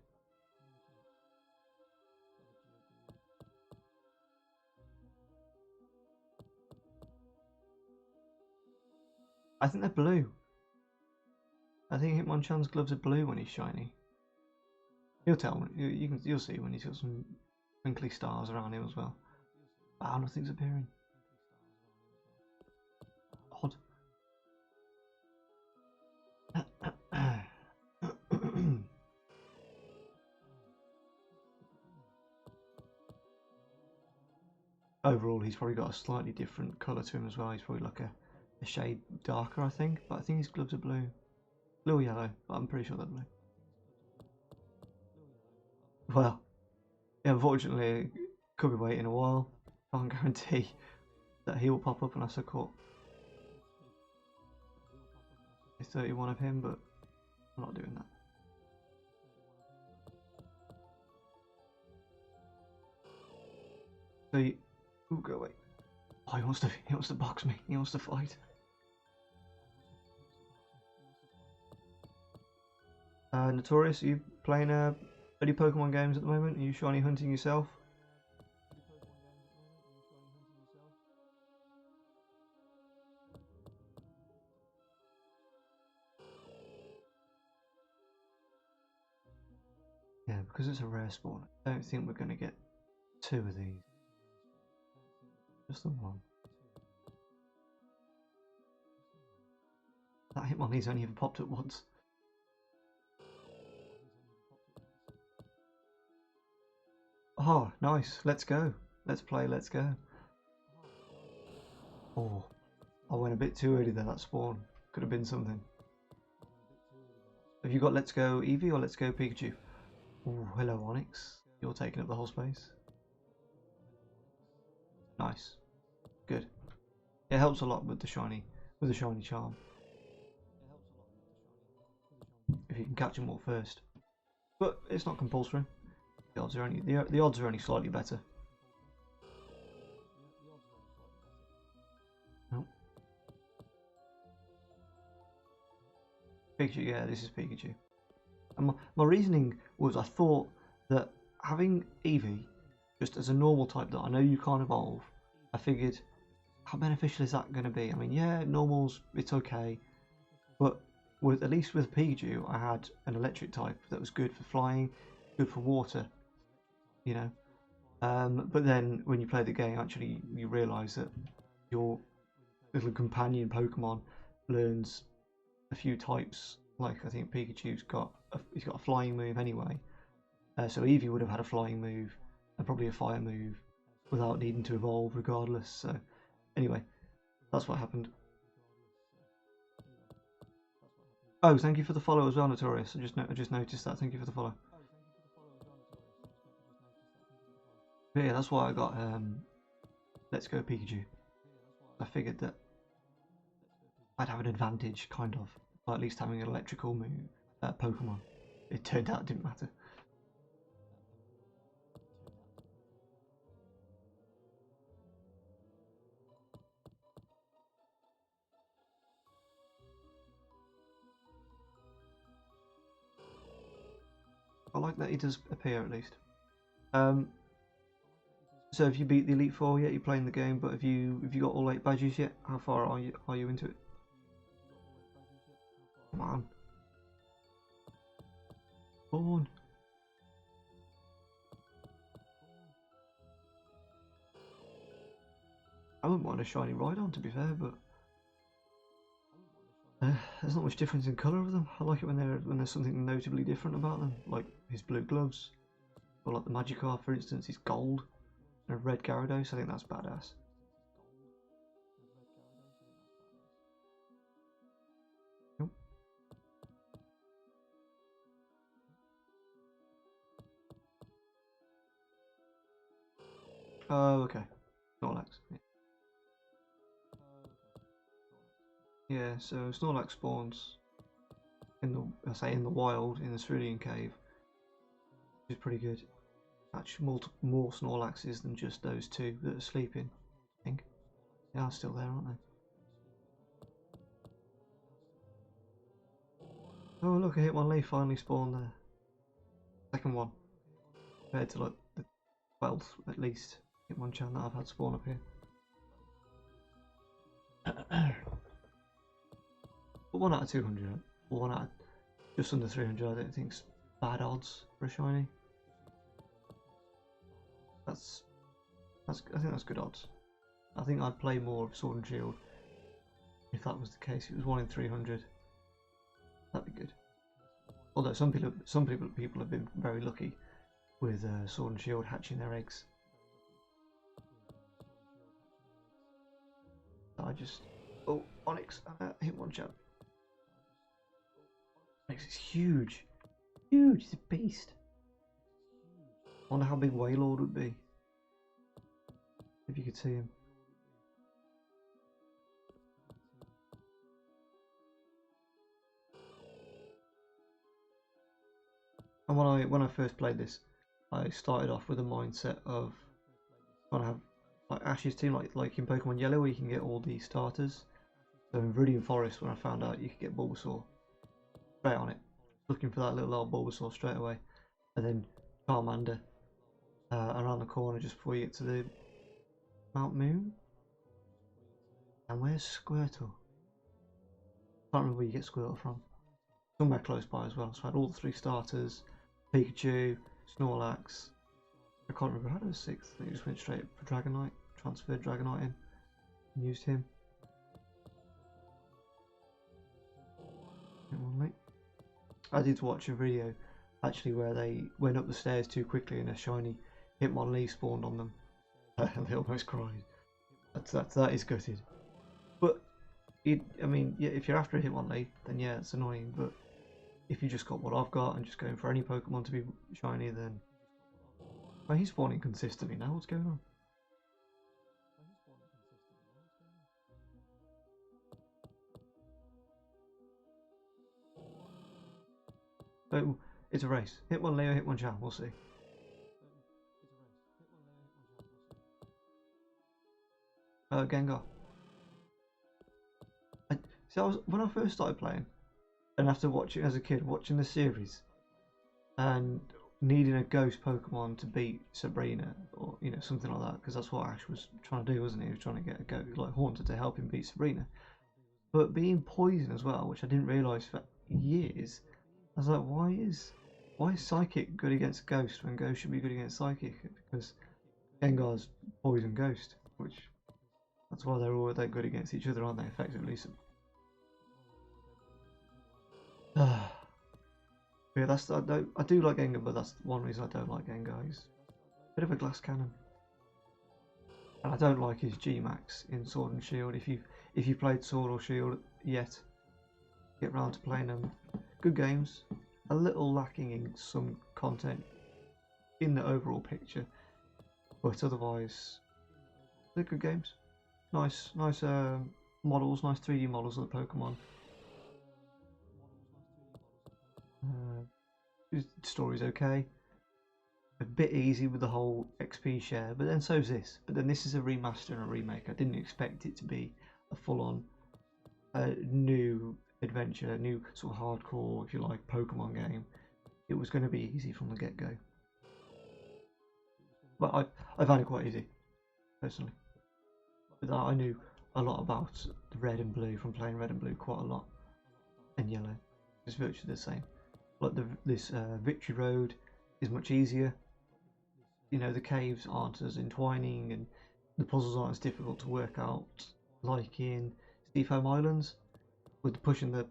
A: I think they're blue. I think Hitmonchan's gloves are blue when he's shiny. You'll tell. You'll see when he's got some twinkly stars around him as well. Wow, nothing's appearing. Odd. overall he's probably got a slightly different colour to him as well. He's probably like a shade darker, I think. But I think his gloves are blue. Blue or yellow, but I'm pretty sure they're blue. Well, yeah, unfortunately, could be waiting a while. Can't guarantee that he will pop up unless I caught a 31 of him, but I'm not doing that. So, ooh, go away. Oh, he wants to box me. He wants to fight. Notorious, are you playing any Pokemon games at the moment? Are you shiny hunting yourself? Yeah, because it's a rare spawn. I don't think we're going to get 2 of these. Just the 1. That Hitmonlee's only ever popped up once. Oh, nice. Let's go. Let's play, let's go. Oh, I went a bit too early there, that spawn. Could have been something. Have you got Let's Go Eevee or Let's Go Pikachu? Oh, hello Onyx. You're taking up the whole space. Nice. Good. It helps a lot with the shiny charm. If you can catch them all first. But it's not compulsory. The odds are only slightly better. Nope. Pikachu, yeah, this is Pikachu. And my reasoning was I thought that having Eevee just as a normal type that I know you can't evolve, I figured how beneficial is that going to be? I mean, yeah, normals, it's okay, but at least with Pikachu, I had an electric type that was good for flying, good for water, you know. But then when you play the game, actually you realise that your little companion Pokemon learns a few types. Like I think Pikachu's he's got a flying move anyway, so Eevee would have had a flying move and probably a fire move without needing to evolve regardless. So anyway, that's what happened. Oh, thank you for the follow as well, Notorious. I just noticed that. Thank you for the follow. But yeah, that's why I got Let's Go Pikachu. I figured that I'd have an advantage, kind of, by at least having an electrical move Pokemon. It turned out it didn't matter. I like that he does appear at least. So have you beat the Elite Four yet? You're playing the game, but have you got all 8 badges yet? How far are you into it? Come on. Born. I wouldn't mind a shiny Rhydon to be fair, but there's not much difference in colour of them. I like it when there's something notably different about them, like his blue gloves, or like the Magikarp for instance, he's gold and a red Gyarados. I think that's badass. Yep. Oh, okay. Snorlax. Yeah, so Snorlax spawns in the wild in the Cerulean Cave, which is pretty good. Actually, more Snorlaxes than just those 2 that are sleeping. I think they are still there, aren't they? Oh look, I hit one leaf finally spawned there. Second one, compared to like the 12th at least Hitmonchan that I've had spawn up here. But 1 out of 200, or 1 out of just under 300, I don't think's bad odds for a shiny. I think that's good odds. I think I'd play more of Sword and Shield if that was the case. If it was 1 in 300, that'd be good. Although some people have been very lucky with Sword and Shield hatching their eggs. I just... Oh, Onyx, hit one jab. Onyx is huge. Huge, he's a beast. I wonder how big Waylord would be. If you could see him. And when I first played this, I started off with a mindset of trying to have like Ash's team, like in Pokemon Yellow, where you can get all the starters. So in Viridian Forest, when I found out you could get Bulbasaur, straight on it, looking for that little old Bulbasaur straight away, and then Charmander around the corner just before you get to the Mount Moon. And where's Squirtle? Can't remember where you get Squirtle from. Somewhere close by as well. So I had all the 3 starters, Pikachu, Snorlax. I can't remember how to the 6th. I think I just went straight for Dragonite, transferred Dragonite in, and used him. I did watch a video actually where they went up the stairs too quickly and a shiny Hitmonlee spawned on them. And they almost cried. That is gutted. But I mean, yeah, if you're after a Hitmonlee, then yeah, it's annoying. But if you just got what I've got and just going for any Pokemon to be shiny, then well, he's spawning consistently now. What's going on? Oh, it's a race. Hitmonlee or Hitmonchan, we'll see. Gengar. When I first started playing, and after watching as a kid, watching the series, and needing a ghost Pokemon to beat Sabrina, or something like that, because that's what Ash was trying to do, wasn't he? He was trying to get a ghost like Haunter to help him beat Sabrina, but being poison as well, which I didn't realise for years. I was like, why is Psychic good against Ghost when Ghost should be good against Psychic? Because Gengar's Poison Ghost, which that's why they're good against each other, aren't they? Effectively. So, yeah, I do like Gengar, but that's one reason I don't like Gengar. He's a bit of a glass cannon, and I don't like his G Max in Sword and Shield. If you've played Sword or Shield yet, get round to playing them. Good games, a little lacking in some content in the overall picture, but otherwise they're good games. Nice models, nice 3D models of the Pokemon. The story's okay. A bit easy with the whole XP share, but then so's this. But then this is a remaster and a remake. I didn't expect it to be a full-on new adventure, a new sort of hardcore, if you like, Pokemon game. It was going to be easy from the get-go. But I found it quite easy, personally. But I knew a lot about the Red and Blue from playing Red and Blue quite a lot, and Yellow. It's virtually the same. Like this Victory Road is much easier. The caves aren't as entwining, and the puzzles aren't as difficult to work out, like in Steepholm Islands, with pushing the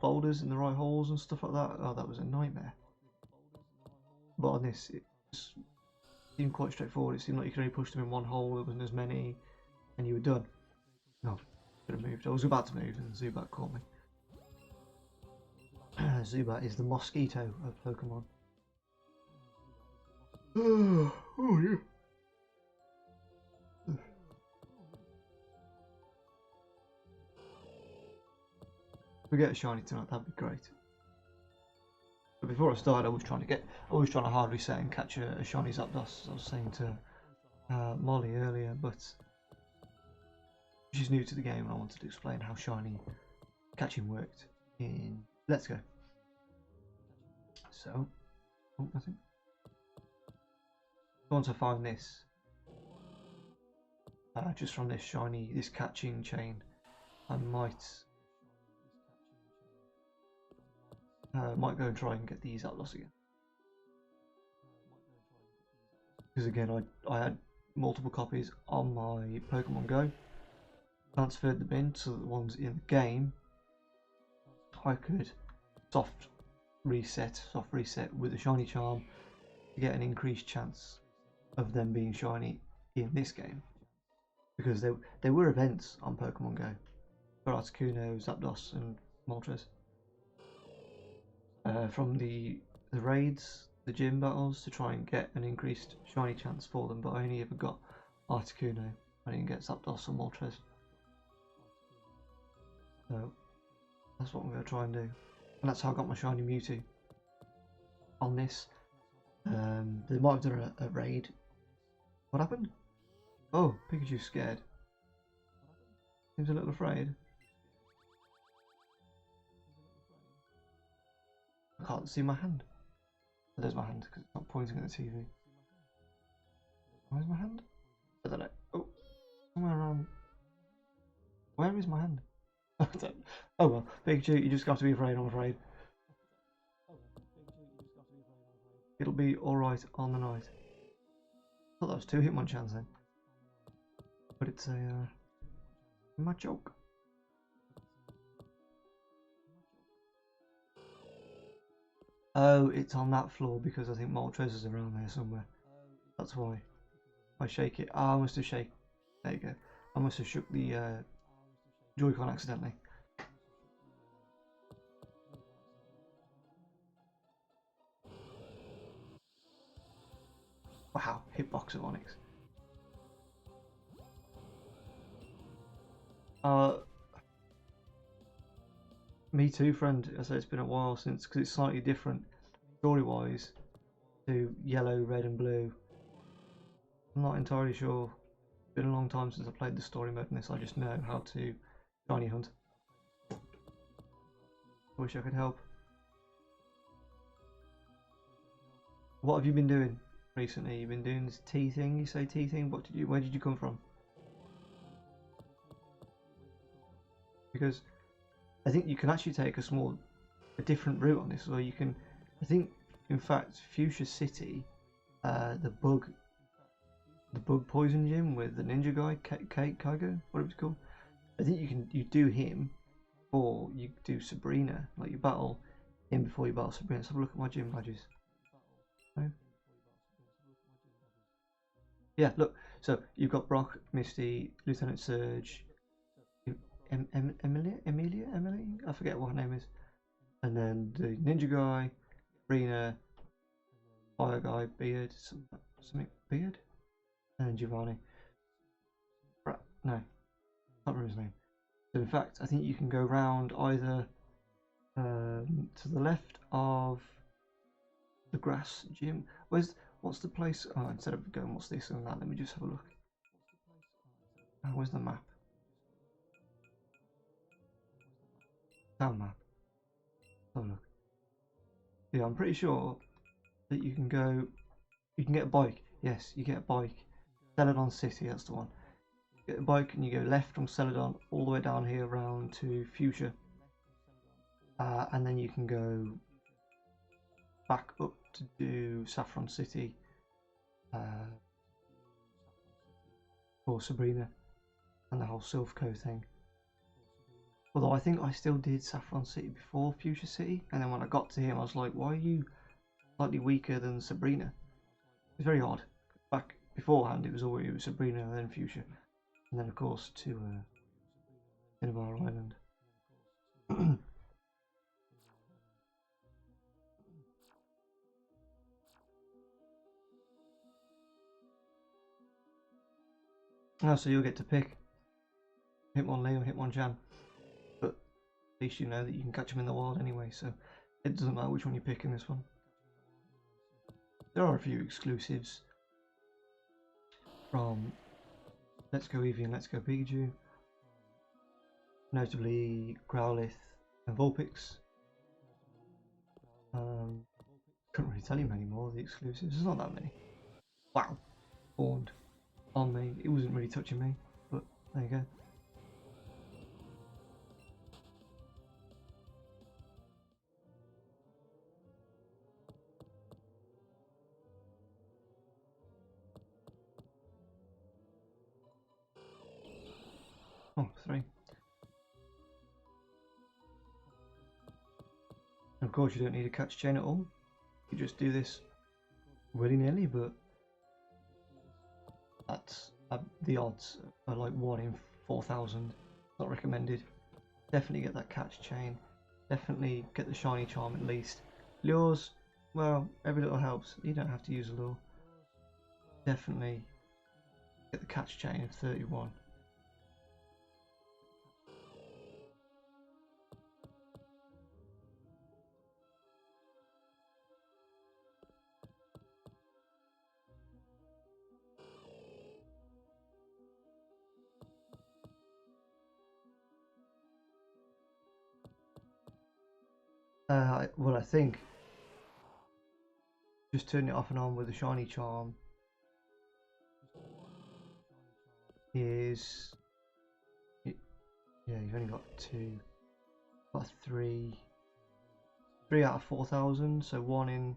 A: boulders in the right holes and stuff like that. Oh, that was a nightmare. But on this, it seemed quite straightforward. It seemed like you could only push them in one hole. There wasn't as many, and you were done. No, could have moved. I was about to move, and Zubat caught me. Zubat is the mosquito of Pokemon. Oh yeah. If we get a shiny tonight, that'd be great. But before I started, I was trying to hard reset and catch a shiny Zapdos, as I was saying to Molly earlier. But she's new to the game, and I wanted to explain how shiny catching worked in Let's Go. So, nothing. Once I find this, just from this catching chain, I might go and try and get these Atlas again. Because again, I had multiple copies on my Pokemon Go, transferred them in so that the ones in the game I could soft reset with a shiny charm to get an increased chance of them being shiny in this game. because there were events on Pokemon Go for Articuno, Zapdos, and Moltres. From the raids, the gym battles, to try and get an increased shiny chance for them, but I only ever got Articuno. I didn't get Zapdos or Moltres. So that's what I'm going to try and do. And that's how I got my shiny Mewtwo. On this, they might have done a raid. What happened? Oh, Pikachu's scared. Seems a little afraid. I can't see my hand. Oh, there's my hand because it's not pointing at the TV. Where's my hand? I don't know. Oh, somewhere around. Where is my hand? Oh well, Pikachu, you just have to be afraid, I'm afraid. It'll be alright on the night. I thought that was 2 Hitmonchans then. But it's a Machoke. Oh, it's on that floor because I think Moltres is around there somewhere. That's why. I shake it. Ah, I must have shaken. There you go. I must have shook the Joy-Con accidentally. Wow, hitbox of Onyx. Me too, friend. I say it's been a while since, because it's slightly different story-wise to yellow, red, and blue. I'm not entirely sure. It's been a long time since I played the story mode in this. I just know how to shiny hunt. I wish I could help. What have you been doing recently? You've been doing this tea thing. You say tea thing. What did you? Where did you come from? Because I think you can actually take a different route on this, or you can. I think, in fact, Fuchsia City, the bug poison gym with the ninja guy, Kaigo, whatever it's called. I think you do him, or you do Sabrina. Like you battle him before you battle Sabrina. Let's have a look at my gym badges. No? Yeah, look. So you've got Brock, Misty, Lieutenant Surge, Emily. I forget what her name is. And then the ninja guy, Sabrina, fire guy, Beard, something Beard, and then Giovanni. No, can't remember his name. So in fact, I think you can go round either to the left of the grass gym. What's the place? Oh, instead of going what's this and that, let me just have a look. Oh, where's the map? Town map. Have a look. Yeah, I'm pretty sure that you can get a bike. Yes, you get a bike. Celadon City, that's the one. You get a bike and you go left from Celadon all the way down here around to Fuchsia. And then you can go back up to do Saffron City for Sabrina and the whole Silphco thing. Although I think I still did Saffron City before Fuchsia City, and then when I got to him I was like, why are you slightly weaker than Sabrina? It's very odd. Back beforehand it was Sabrina and then Fuchsia. And then of course to Cinnabar Island. Oh, so you'll get to pick Hitmonlee or Hitmonchan. But at least you know that you can catch them in the wild anyway, so it doesn't matter which one you pick in this one. There are a few exclusives from Let's Go Eevee and Let's Go Pikachu. Notably Growlithe and Vulpix. Couldn't really tell you many more of the exclusives, there's not that many. Wow, spawned on me, it wasn't really touching me, but there you go. Oh, 3. And of course you don't need a catch chain at all, you just do this willy-nilly, but that's The odds are like 1 in 4,000. Not recommended. Definitely get that catch chain. Definitely get the shiny charm at least. Lures, well, every little helps. You don't have to use a lure. Definitely get the catch chain of 31. Well, I think just turning it off and on with the shiny charm is, yeah, you've only got three out of 4,000, so 1 in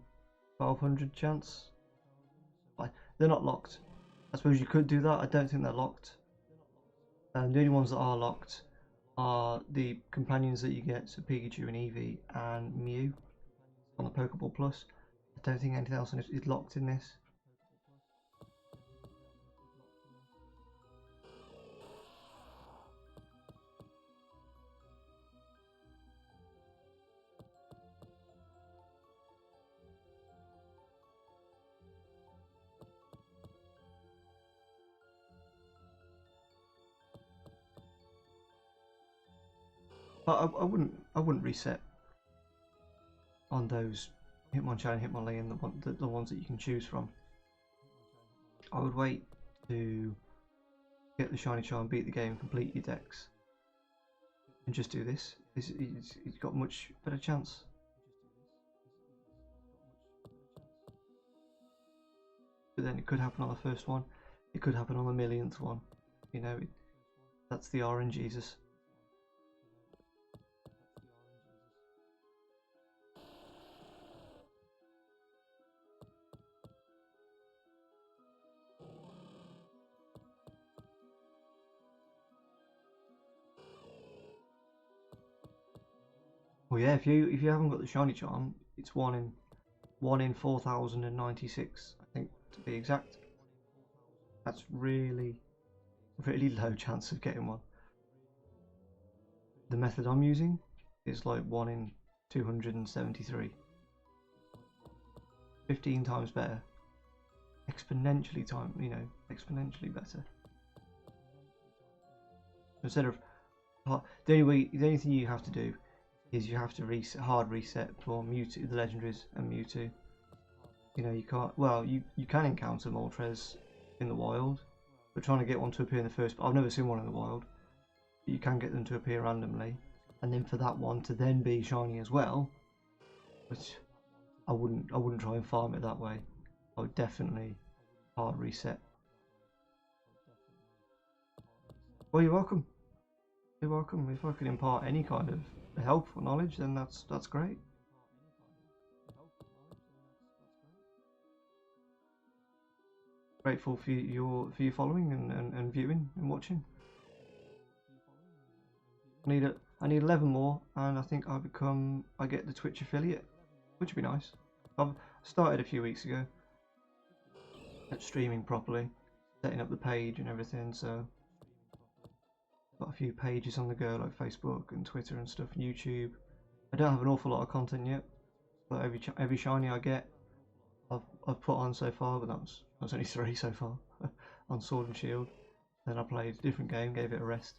A: 1,200 chance. They're not locked. I suppose you could do that. I don't think they're locked. The only ones that are locked are the companions that you get, so Pikachu and Eevee and Mew on the Pokeball Plus. I don't think anything else is locked in this. But I wouldn't reset on those Hitmonchan, Hitmonlee, and the ones that you can choose from. I would wait to get the shiny charm, beat the game, complete your decks, and just do this. It's got much better chance. But then it could happen on the first one. It could happen on the millionth one. You know, that's the RNGesus. Well, yeah, if you haven't got the shiny charm, it's 1 in 4,096, I think, to be exact. That's really low chance of getting one. The method I'm using is like 1 in 273. 15 times better. Exponentially exponentially better. Instead of the only thing you have to do is you have to hard reset for Mewtwo, the legendaries, and Mewtwo. You know, you can't. Well, you can encounter Moltres in the wild, but trying to get one to appear in the first. I've never seen one in the wild. But you can get them to appear randomly, and then for that one to then be shiny as well. Which I wouldn't try and farm it that way. I would definitely hard reset. Well, you're welcome. You're welcome. If I could impart any kind of help or knowledge, then that's great. Grateful for your following and viewing and watching. I need 11 more, and I think I get the Twitch affiliate, which would be nice. I've started a few weeks ago at streaming properly, setting up the page and everything, so got a few pages on the go like Facebook and Twitter and stuff, and YouTube. I don't have an awful lot of content yet, but every shiny I get I've put on so far, but that's only 3 so far on Sword and Shield. Then I played a different game, gave it a rest,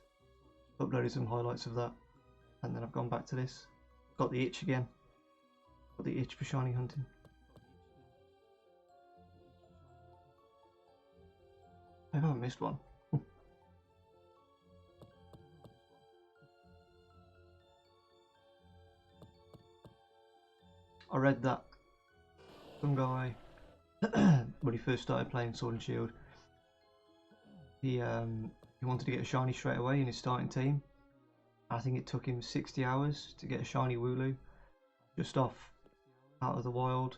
A: uploaded some highlights of that, and then I've gone back to this. Got the itch again. Got the itch for shiny hunting. I haven't missed one. I read that some guy, when he first started playing Sword and Shield, he wanted to get a shiny straight away in his starting team. I think it took him 60 hours to get a shiny Wooloo, just off out of the wild.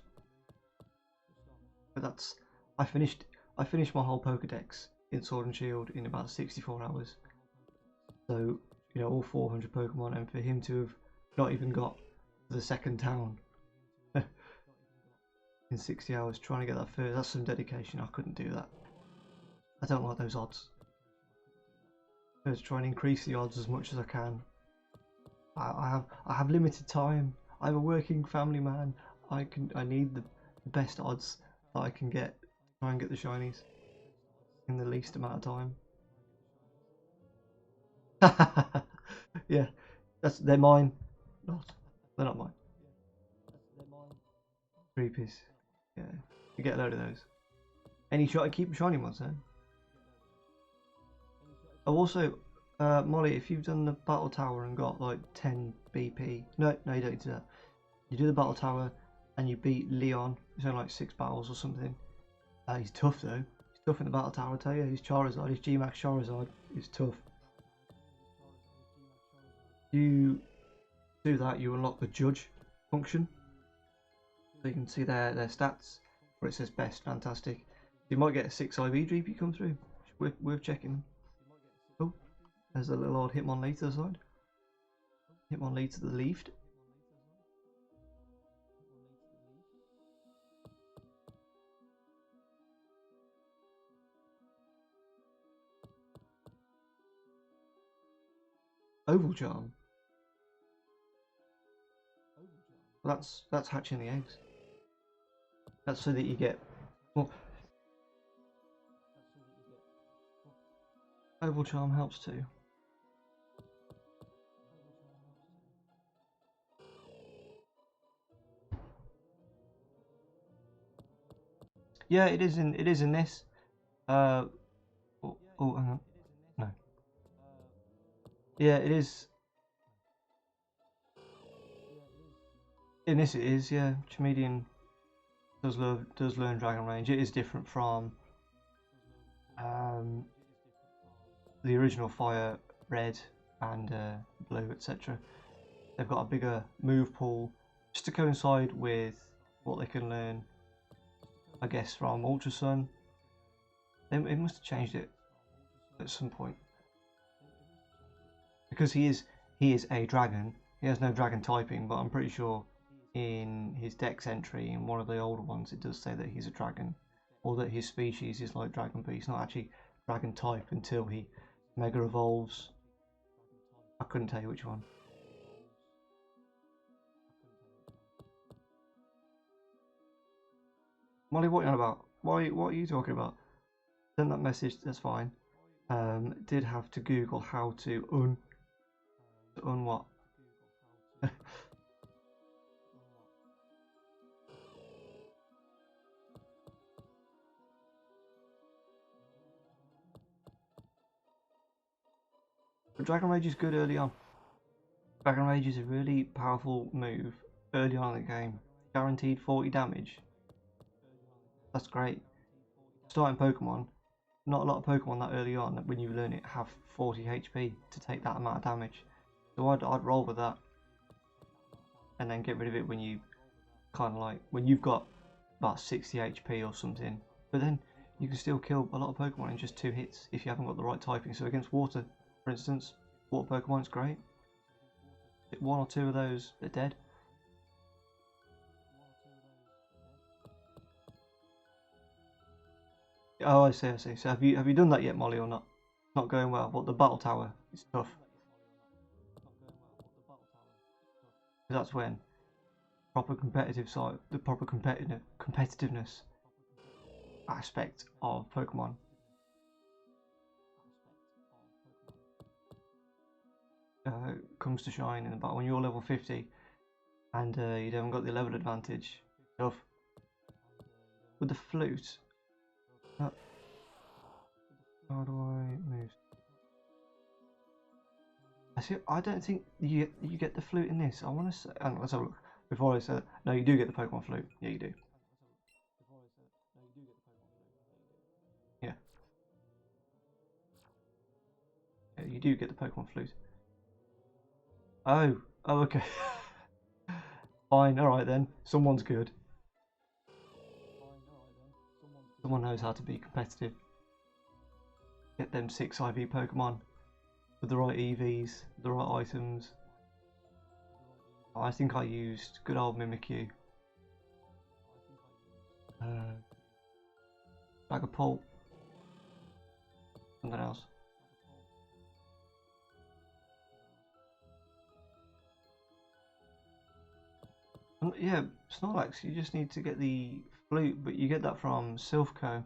A: But I finished my whole Pokedex in Sword and Shield in about 64 hours. So, you know, all 400 Pokemon, and for him to have not even got to the second town in 60 hours trying to get that first, that's some dedication. I couldn't do that. I don't like those odds. I'm going to try and increase the odds as much as I can. I have limited time. I'm a working family man. I need the best odds that I can get to try and get the shinies in the least amount of time. Yeah, they're mine. They're not mine. Creepies. Yeah, you get a load of those. Any shot, keep shiny ones then. Oh, also, Molly, if you've done the battle tower and got like 10 BP, no, you don't need to do that. You do the battle tower and you beat Leon. It's only like 6 battles or something. He's tough though. He's tough in the battle tower. I tell you, he's Charizard. He's G-Max Charizard. He's tough. You do that, you unlock the judge function, so you can see their stats where it says best, fantastic. You might get a 6 IV GP come through. Worth checking. Oh, there's a little old Hitmonlee to the side. Hitmonlee to the left. Oval charm. Well, that's hatching the eggs. That's so that you get. Well, oval charm helps too. Yeah, it is in this. Oh, hang on. No. Yeah, it is. In this it is, yeah. Chameleon does learn Dragon Range. It is different from the original Fire Red and Blue, etc. They've got a bigger move pool just to coincide with what they can learn, I guess, from Ultra Sun. It must have changed it at some point because he is a dragon. He has no dragon typing, but I'm pretty sure in his Dex entry in one of the older ones it does say that he's a dragon, or that his species is like dragon, but he's not actually dragon type until he mega evolves. I couldn't tell you which one. Molly, what are you on about? What are you talking about? Send that message, that's fine. Did have to Google how to un what? But Dragon Rage is good early on. Dragon Rage is a really powerful move early on in the game. Guaranteed 40 damage. That's great. Starting Pokemon, not a lot of Pokemon that early on when you learn it have 40 HP to take that amount of damage. So I'd roll with that. And then get rid of it when you kind of like, when you've got about 60 HP or something. But then you can still kill a lot of Pokemon in just 2 hits if you haven't got the right typing. So against water, for instance, water Pokemon is great. Hit 1 or 2 of those, they're dead. Oh, I see. So have you done that yet, Molly, or not? Not going well. What, the battle tower? It's tough. That's when proper competitive side, the proper competitiveness aspect of Pokemon. Comes to shine in the battle when you're level 50 and you haven't got the level advantage. Tough. With the flute, how do I move? I don't think you get the flute in this. I want to say, let's have a look. Before I say that, no, you do get the Pokemon flute. Yeah, you do. Yeah. Yeah, you do get the Pokemon flute. Oh, okay. Fine, alright then. Someone's good. Someone knows how to be competitive. Get them 6 IV Pokemon with the right EVs, the right items. I think I used good old Mimikyu. Bag of Pulp. something else. And yeah, Snorlax, you just need to get the flute, but you get that from Silphco.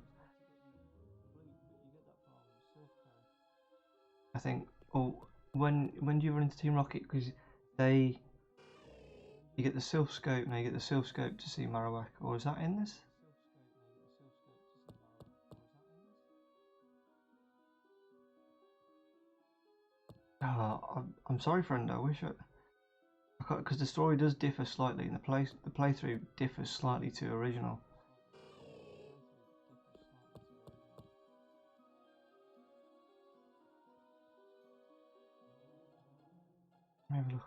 A: I think. Or when do you run into Team Rocket? Because you get the Silph Scope, now you get the Silph Scope to see Marowak, or is that in this? I'm sorry, friend. I wish because the story does differ slightly, and the playthrough differs slightly to original. Let me have a look.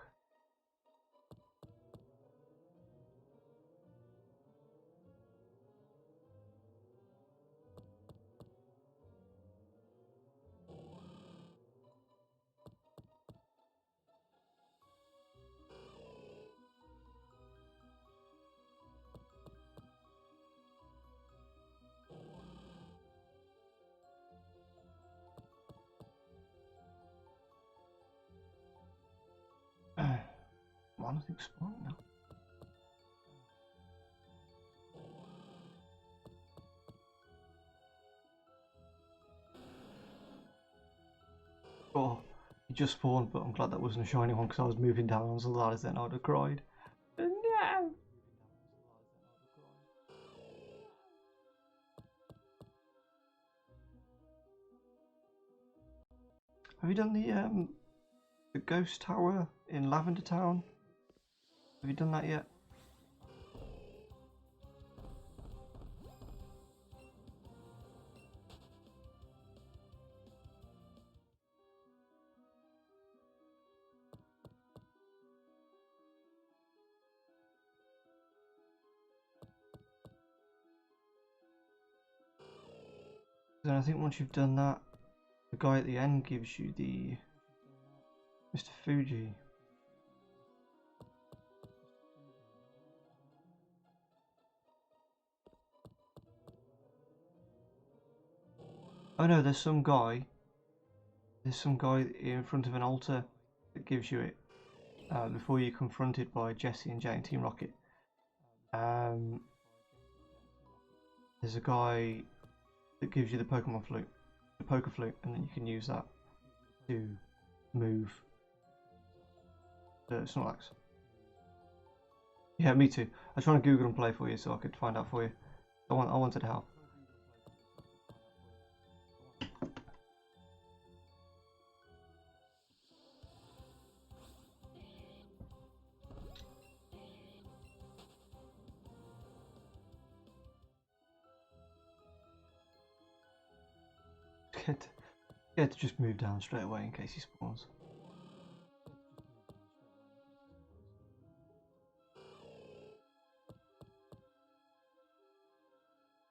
A: Well, nothing's spawned now. Oh, he just spawned, but I'm glad that wasn't a shiny one because I was moving down on the ladders, then I would have cried. No! Have you done the ghost tower in Lavender Town? Have you done that yet? Then I think once you've done that, the guy at the end gives you the Mr. Fuji. Oh no, there's some guy in front of an altar that gives you it before you're confronted by Jesse and Jay and Team Rocket. There's a guy that gives you the Pokemon flute, the Poker Flute, and then you can use that to move the Snorlax. Yeah, me too. I was trying to Google and play for you so I could find out for you. I wanted help. Get to just move down straight away in case he spawns.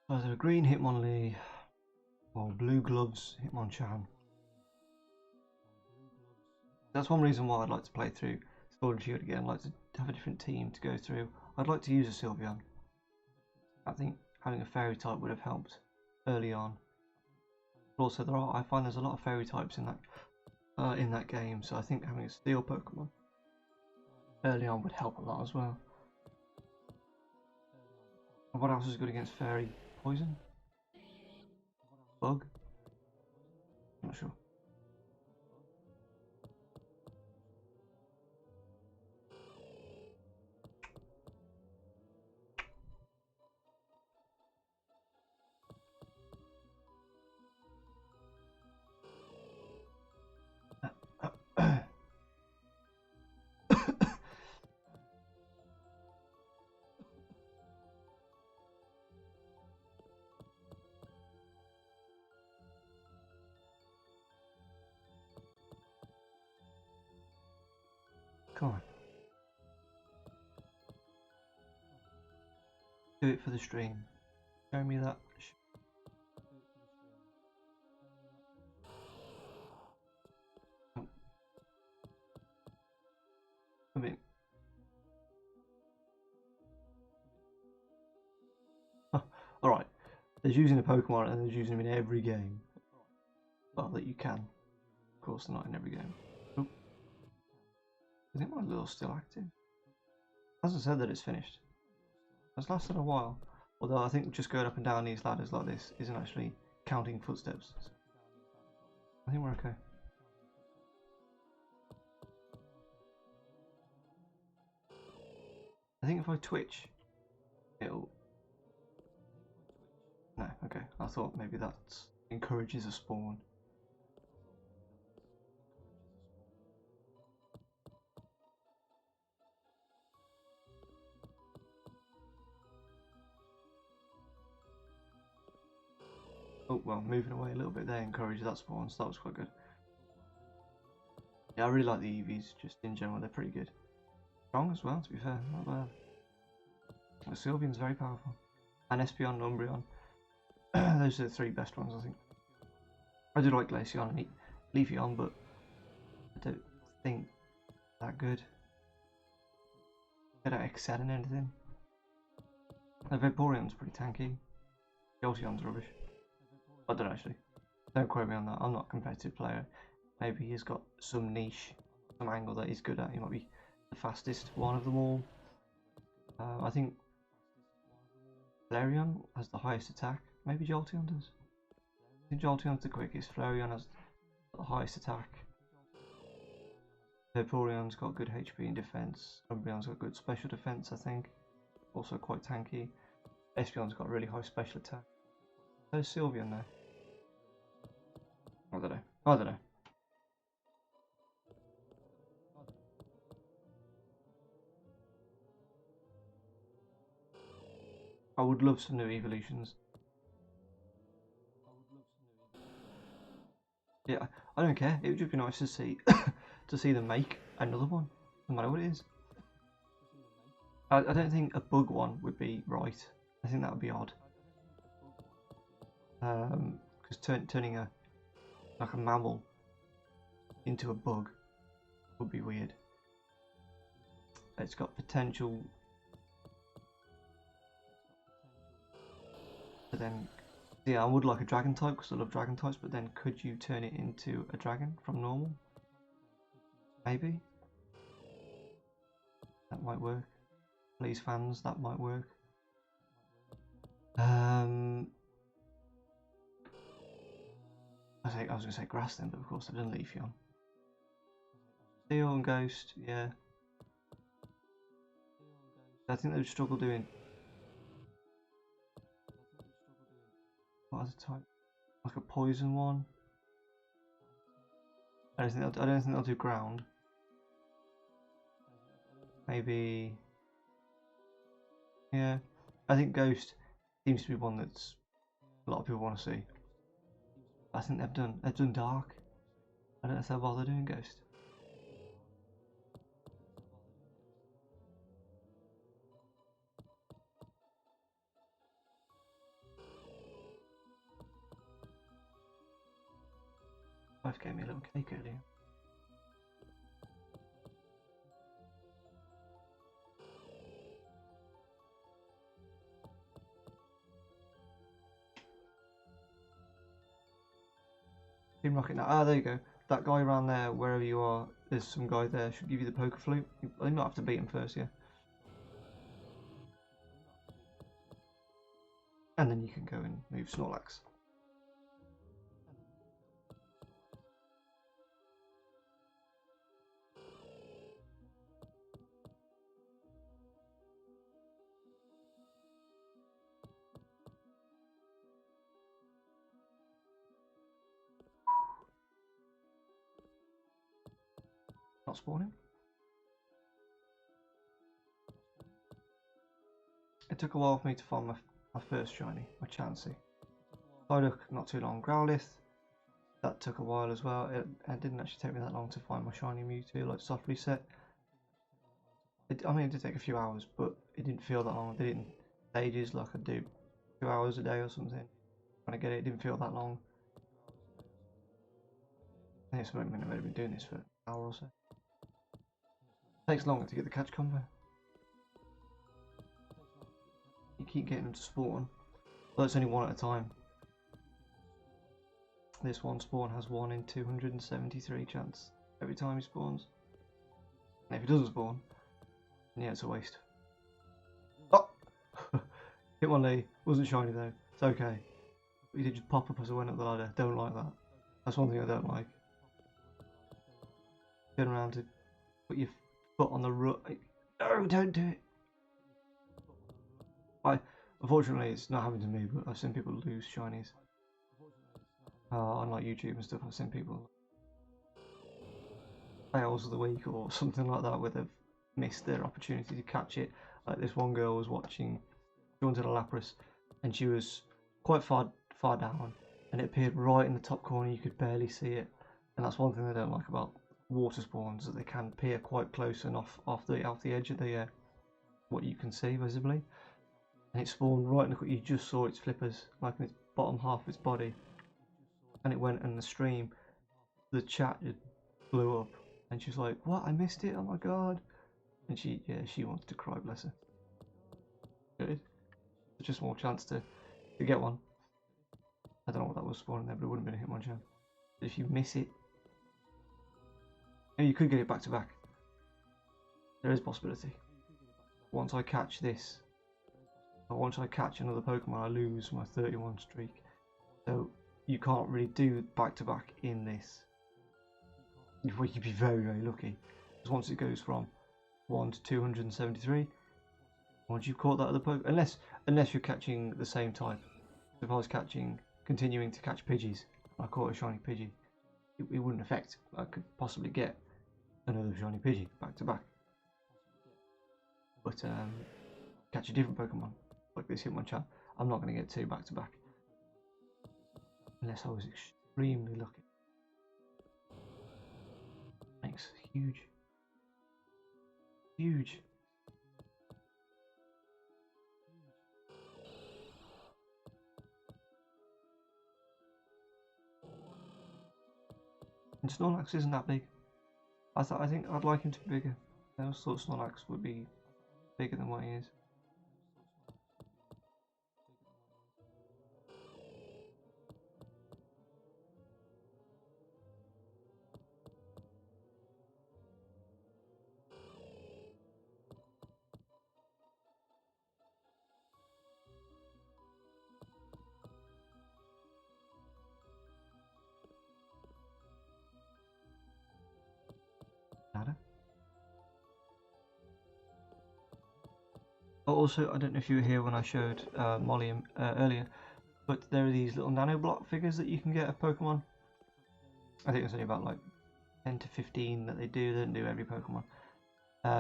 A: So either a green Hitmonlee or blue gloves Hitmonchan. That's one reason why I'd like to play through Sword and Shield again. I'd like to have a different team to go through. I'd like to use a Sylveon. I think having a fairy type would have helped early on. But also I find there's a lot of fairy types in that game, so I think having a steel Pokemon early on would help a lot as well. And what else is good against fairy? Poison? Bug? I'm not sure. Come on. Do it for the stream. Show me that. Come in. Alright. There's using a Pokemon and there's using them in every game. Well, that you can. Of course, they're not in every game. Oop. I think my lure's still active. Hasn't said that it's finished. It's lasted a while. Although I think just going up and down these ladders like this isn't actually counting footsteps. I think we're okay. I think if I twitch, it'll... No, okay. I thought maybe that encourages a spawn. Oh, well, moving away a little bit there encourages that spawn, so that was quite good. Yeah, I really like the EVs, just in general, they're pretty good. Strong as well, to be fair, not bad. The Sylveon's very powerful. And Espeon and Umbreon. Those are the three best ones, I think. I do like Glaceon and Leafeon, but I don't think that good. They don't excel in anything. The Vaporeon's pretty tanky. Jolteon's rubbish. I don't actually. Don't quote me on that. I'm not a competitive player. Maybe he's got some niche, some angle that he's good at. He might be the fastest one of them all. I think Flareon has the highest attack. Maybe Jolteon does. I think Jolteon's the quickest. Flareon has the highest attack. Vaporeon's got good HP and defense. Umbreon's got good special defense, I think. Also quite tanky. Espeon's got really high special attack. There's Sylveon there. I don't know. I don't know. I would love some new evolutions. Yeah, I don't care. It would just be nice to see to see them make another one, no matter what it is. I don't think a bug one would be right. I think that would be odd. Because turning a mammal into a bug would be weird. It's got potential. But then, yeah, I would like a dragon type because I love dragon types. But then, could you turn it into a dragon from normal? Maybe that might work. Please, fans, that might work. I was gonna say grass then, but of course I've done Leafeon. Steel and Ghost, yeah. I think they would struggle doing. What other type? Like a poison one. I don't think they'll do ground. Maybe. Yeah, I think Ghost seems to be one that's a lot of people want to see. I think they've done Dark. I don't know if they'll bother doing Ghost. Wife gave me a little cake earlier. Team Rocket now. Ah, there you go. That guy around there, wherever you are, there's some guy there. Should give you the poker flute. You might have to beat him first, yeah. And then you can go and move Snorlax. Not spawning. It took a while for me to find my first shiny, my Chansey. Psyduck, not too long. Growlithe, that took a while as well. It didn't actually take me that long to find my shiny Mewtwo, like soft reset. I mean, it did take a few hours, but it didn't feel that long. I did it in stages, like I'd do 2 hours a day or something. When I get it, it didn't feel that long. I think it's about a minute. I've been doing this for an hour or so. It takes longer to get the catch combo. You keep getting them to spawn. Well, it's only one at a time. This one spawn has 1 in 273 chance every time he spawns. And if he doesn't spawn, then yeah, it's a waste. Oh! Hit one Lee. Wasn't shiny though. It's okay. He did just pop up as I went up the ladder. Don't like that. That's one thing I don't like. Turn around to put your foot on the rut. No, don't do it. Unfortunately, it's not happened to me, but I've seen people lose shinies. On like YouTube and stuff, I've seen people fails of the week or something like that where they've missed their opportunity to catch it. Like this one girl was watching, she wanted a Lapras, and she was quite far down, and it appeared right in the top corner. You could barely see it, and that's one thing I don't like about water spawns, that they can appear quite close and off the edge of the what you can see visibly. And it spawned right in the corner. You just saw its flippers, like in its bottom half of its body, and it went in the stream. The chat just blew up, and she was like, "What? I missed it! Oh my god!" And she wanted to cry, bless her. Good. Such a small chance to get one. I don't know what that was spawning there, but it wouldn't have been a Hitmonchan. But if you miss it, you could get it back to back. There is a possibility. Once I catch this, or once I catch another Pokemon, I lose my 31 streak. So you can't really do back to back in this. You'd be very, very lucky. Because once it goes from 1 to 273, once you've caught that other Pokemon, unless you're catching the same type. So if I was continuing to catch Pidgeys, and I caught a shiny Pidgey, it wouldn't affect. I could possibly get another shiny Pidgey back to back. But catch a different Pokemon, like this Hitmonchan, I'm not going to get 2 back to back. Unless I was extremely lucky. Makes huge. And Snorlax isn't that big. I think I'd like him to be bigger. I always thought Snorlax would be bigger than what he is. Nada. Also, I don't know if you were here when I showed Molly earlier, but there are these little nano block figures that you can get of Pokemon. I think there's only about like 10 to 15 that they do. They don't do every Pokemon.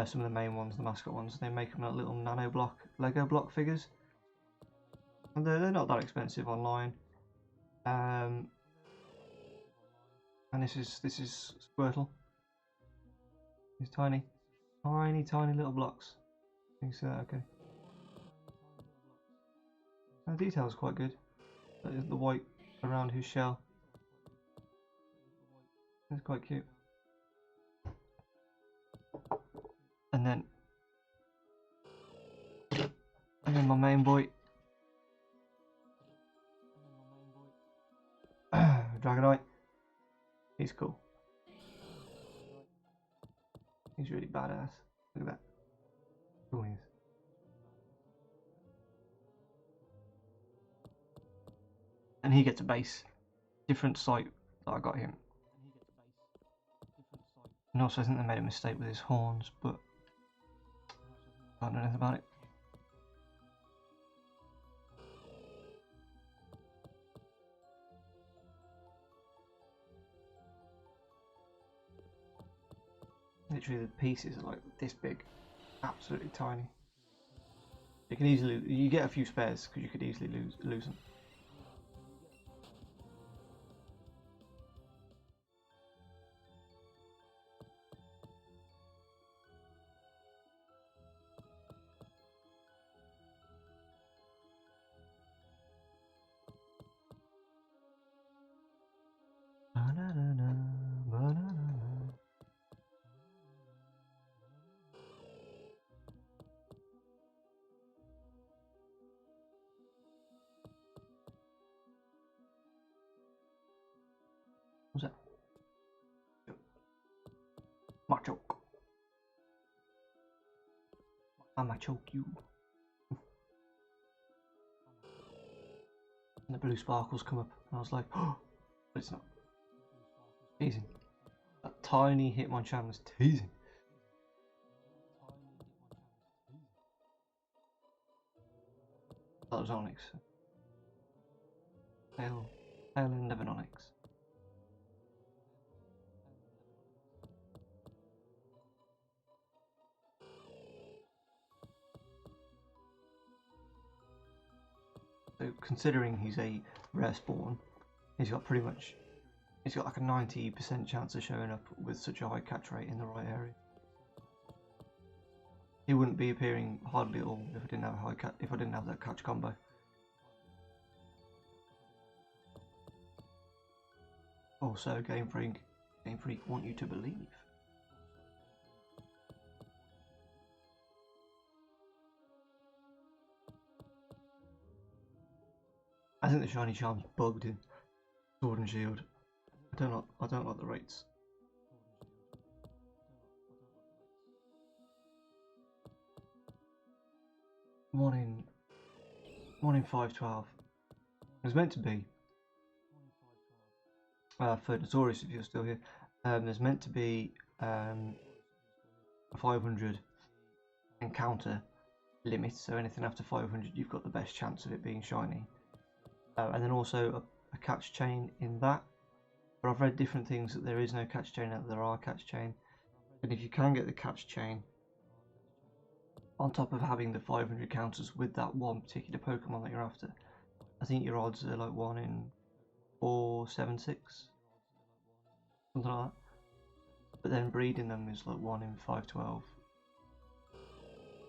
A: Some of the main ones, the mascot ones, they make them like little nano block Lego block figures, and they're not that expensive online. And this is Squirtle. These tiny little blocks. You can see that, okay. The detail is quite good. That is the white around his shell. It's quite cute. And then my main boy, Dragonite. He's cool. He's really badass. Look at that. Cool he is. And he gets a base. Different site that I got him. And also I think they made a mistake with his horns, but I don't know anything about it. Literally the pieces are like this big. Absolutely tiny. You can easily, you get a few spares because you could easily lose them. What's that? Machoke. I'ma choke you. And the blue sparkles come up, and I was like, oh, but it's not. Teasing. That tiny Hitmonchan was teasing. That was Onyx. Tail end of an Onyx. So considering he's a rare spawn, he's got like a 90% chance of showing up with such a high catch rate in the right area. He wouldn't be appearing hardly at all if I didn't have that catch combo. Also, Game Freak want you to believe. I think the shiny charm's bugged in Sword and Shield. I don't like the rates. One in 512. There's meant to be for Notorious, if you're still here. There's meant to be a 500 encounter limit, so anything after 500 you've got the best chance of it being shiny. And then also a catch chain in that. But I've read different things that there is no catch chain and that there are catch chain. And if you can get the catch chain, on top of having the 500 counters with that one particular Pokemon that you're after, I think your odds are like 1 in 476, something like that. But then breeding them is like 1 in 512.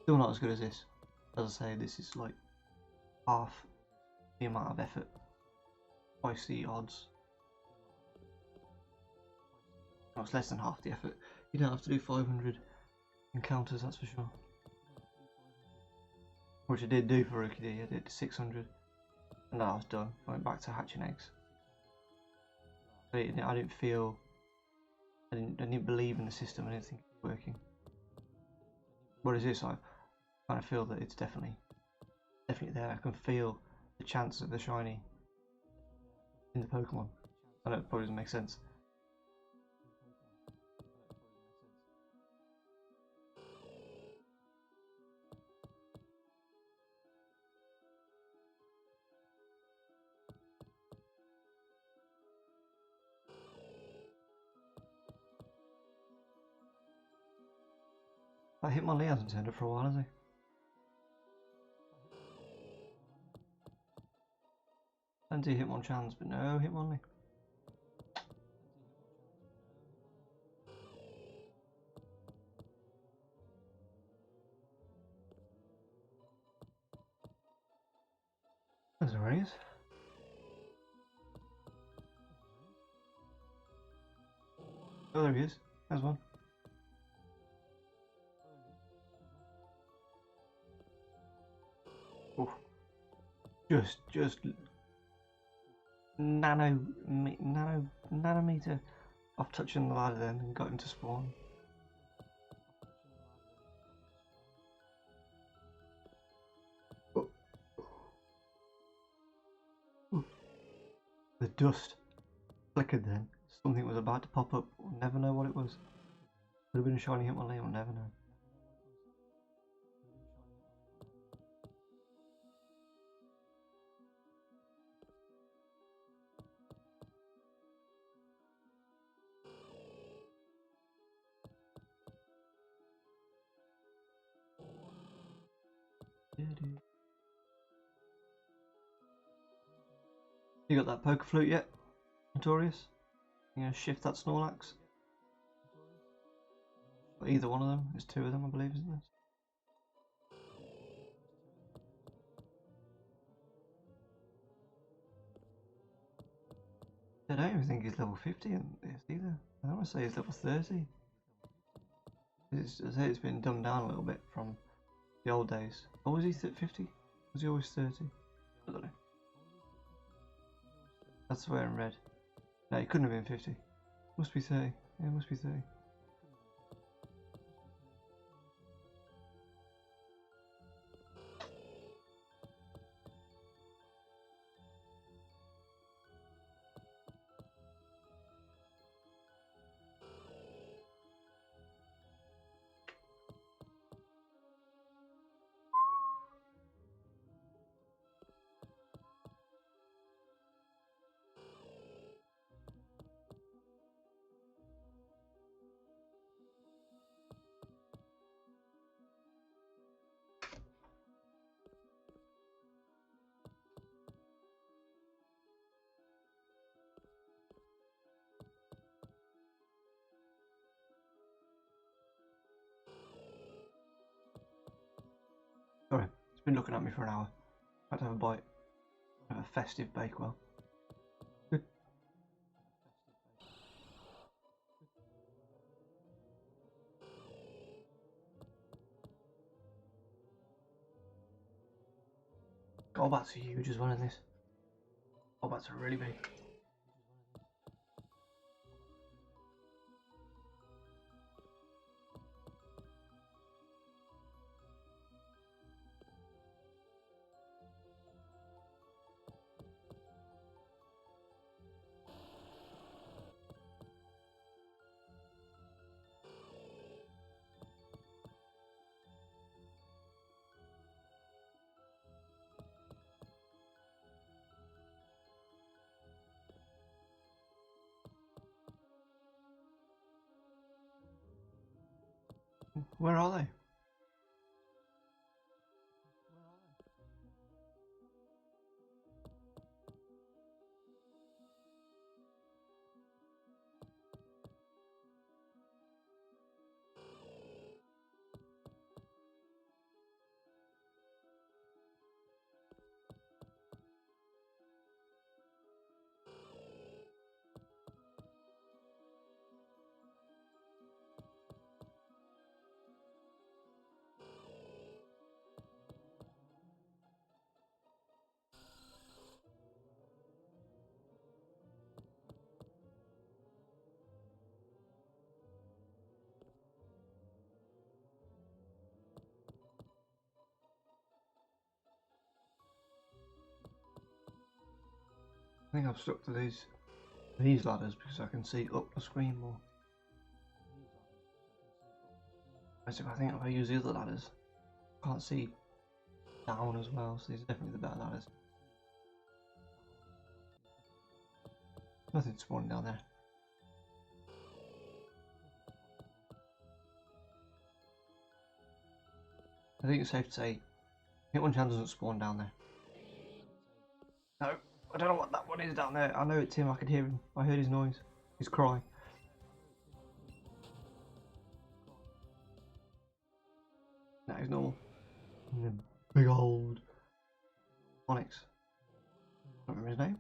A: Still not as good as this. As I say, this is like half the amount of effort. Twice the odds. No, it's less than half the effort. You don't have to do 500 encounters, that's for sure. Which I did do for Rookie D. I did 600, and then I was done. I went back to hatching eggs. I didn't believe in the system. I didn't think it was working. Whereas this, I kind of feel that it's definitely there. I can feel the chance of the shiny in the Pokemon. I know it probably doesn't make sense. That Hitmonlee hasn't turned up for a while, has he? Plenty of Hitmonchans, but no Hitmonlee. There's a raise. Oh, there he is. There's one. Oh, just nanometer off touching the ladder then and got him to spawn. Oh. Oh. The dust flickered then. Something was about to pop up. We'll never know what it was. Could have been a shiny Hitmonlee, we'll never know. You got that poker flute yet, Notorious? You gonna shift that Snorlax? Or either one of them. There's 2 of them, I believe, isn't there? I don't even think he's level 50 in this either. I don't want to say he's level 30. It's been dumbed down a little bit from the old days. Or was he 50? Was he always 30? I don't know. That's the way in red. No, it couldn't have been 50. Must be 30. Yeah, it must be 30. Sorry, it's been looking at me for an hour. Had to have a bite of a festive Bakewell. Good. Goldbats are huge as well in this. Goldbats are really big. Where are they? I think I've stuck to these ladders because I can see up the screen more. I think if I use the other ladders, I can't see down as well, so these are definitely the better ladders. Nothing spawning down there. I think it's safe to say Hitmonchan doesn't spawn down there. No, I don't know what that one is down there. I know it's him, I could hear him. I heard his noise, his cry. That is normal. And then big old Onyx. I don't remember his name.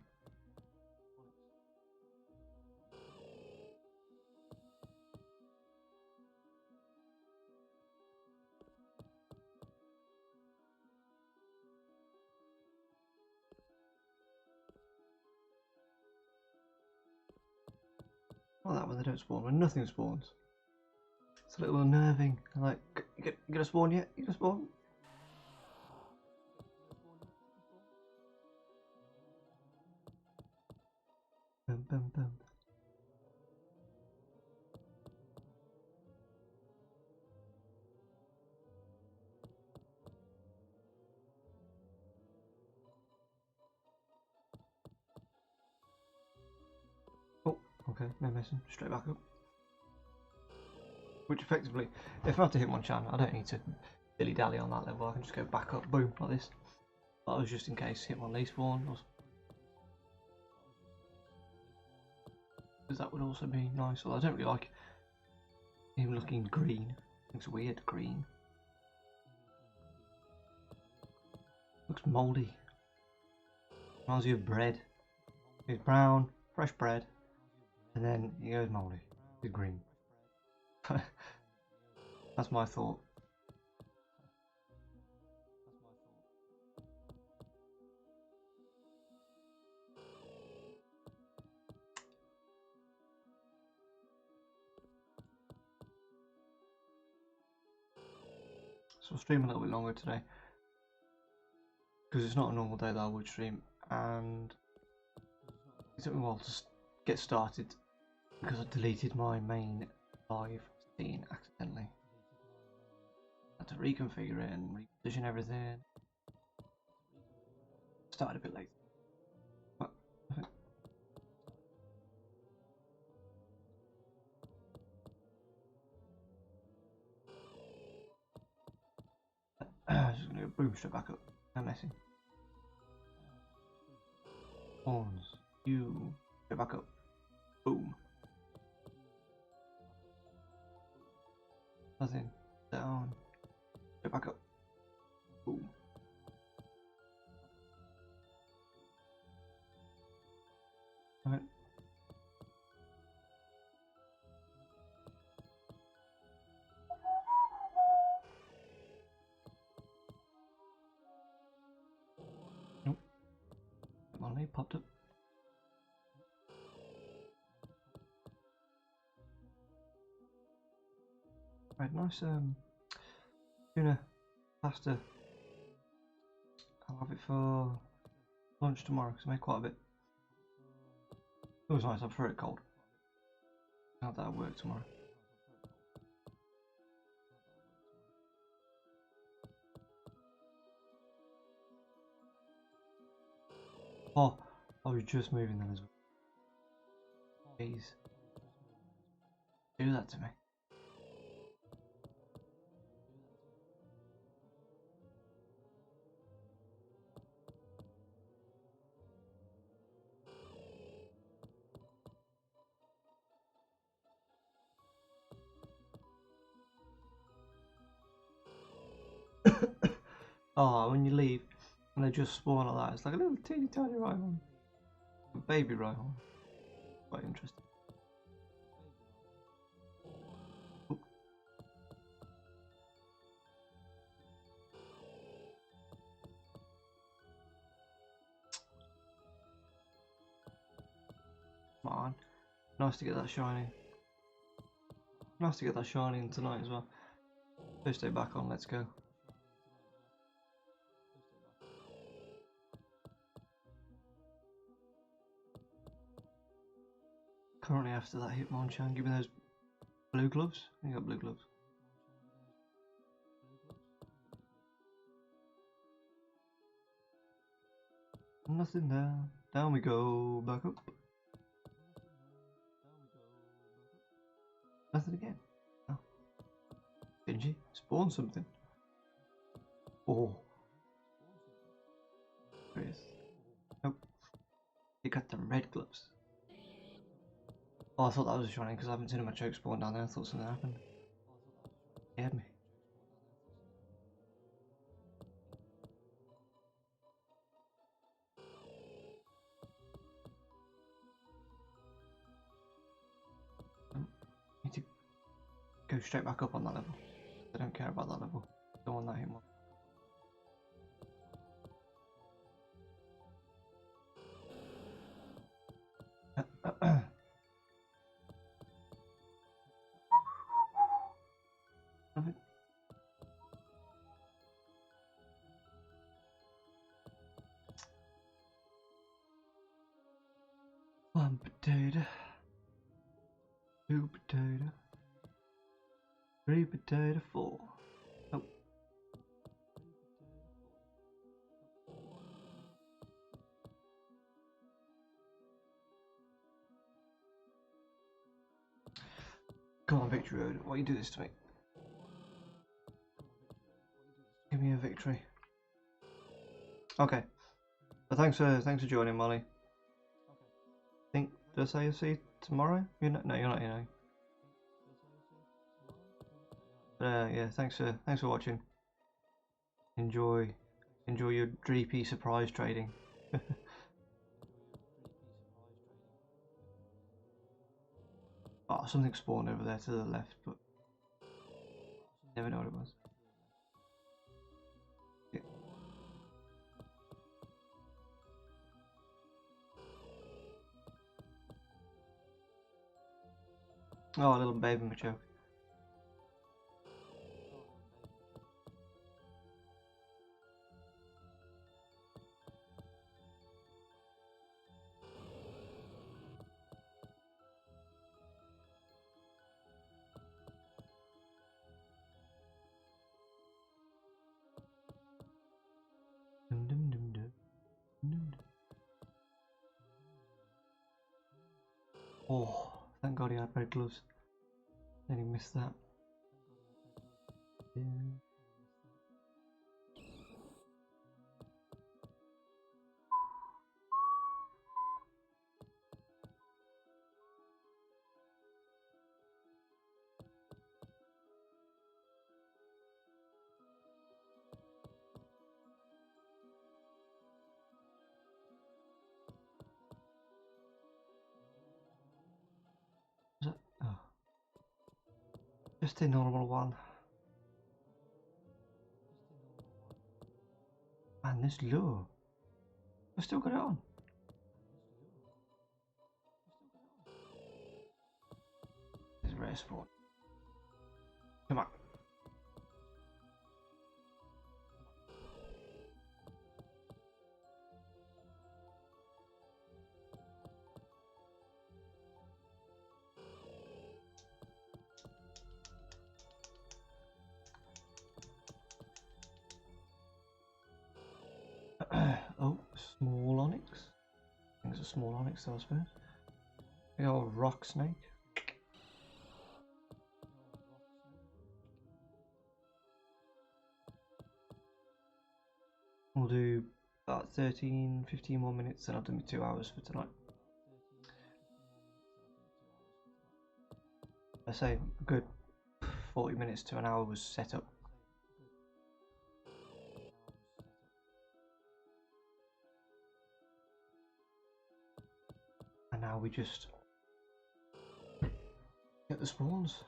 A: Not that one, they don't spawn when nothing spawns. It's a little unnerving. I'm like, you gonna spawn yet? You gonna spawn? Bum, bum, bum. Oh, okay, no messing. Straight back up. Which effectively, if I have to hit Hitmonchan, I don't need to dilly-dally on that level. I can just go back up, boom, like this. That was just in case Hitmon spawn, because that would also be nice. Although I don't really like him looking green. Looks weird green. Looks mouldy. Reminds you of bread. He's brown, fresh bread, and then he goes mouldy. He's green. That's my thought. So I'll stream a little bit longer today. Because it's not a normal day that I would stream. And it took me a while to get started. Because I deleted my main live scene accidentally. I had to reconfigure it and reposition everything. Started a bit late. But I think just gonna go boom straight back up. No messing. Horns. You straight back up. Boom. Nothing. Down. Straight back up. Boom. Alright. Nope. Molly popped up. Right, nice tuna pasta. I'll have it for lunch tomorrow because I made quite a bit. It was nice, I prefer it cold. I'll have that at work tomorrow. Oh, I was just moving then as well. Please. Do that to me. Oh, when you leave and they just spawn like that, it's like a little teeny tiny Rhyhorn. A baby Rhyhorn. Quite interesting. Oop. Come on. Nice to get that shiny. Nice to get that shiny in tonight as well. First day back on, let's go. Currently after that Hitmonchan, give me those blue gloves. You got blue gloves. Nothing there. Down we go. Back up. Nothing again. Oh. Stingy. Spawn something. Oh. Chris. Nope. You got the red gloves. Oh, I thought that was a shiny because I haven't seen my choke spawn down there. I thought something happened. He had me. Need to go straight back up on that level. I don't care about that level. Don't want that Hitmon. Nothing. One potato. Two potato. Three potato. Four. Oh. Come on, Victory Road. Why you do this to me? Give me a victory. Okay. But thanks for joining, Molly. Think did I say you'll see you tomorrow? You're not, no, you're not. You know. Yeah. Thanks for watching. Enjoy your dreepy surprise trading. Oh, something spawned over there to the left, but never know what it was. Yeah. Oh, a little baby Machoke. Oh, thank God he had red gloves. Then he missed that. Yeah. Oh. Just a normal one. Man, this low. I've still got it on. This is rare sport. Come on. Oh, small onyx. I think it's a small onyx though, I suppose. Big old rock snake. We'll do about 13, 15 more minutes and I'll do me 2 hours for tonight. I say a good 40 minutes to an hour was set up. And now we just get the spawns.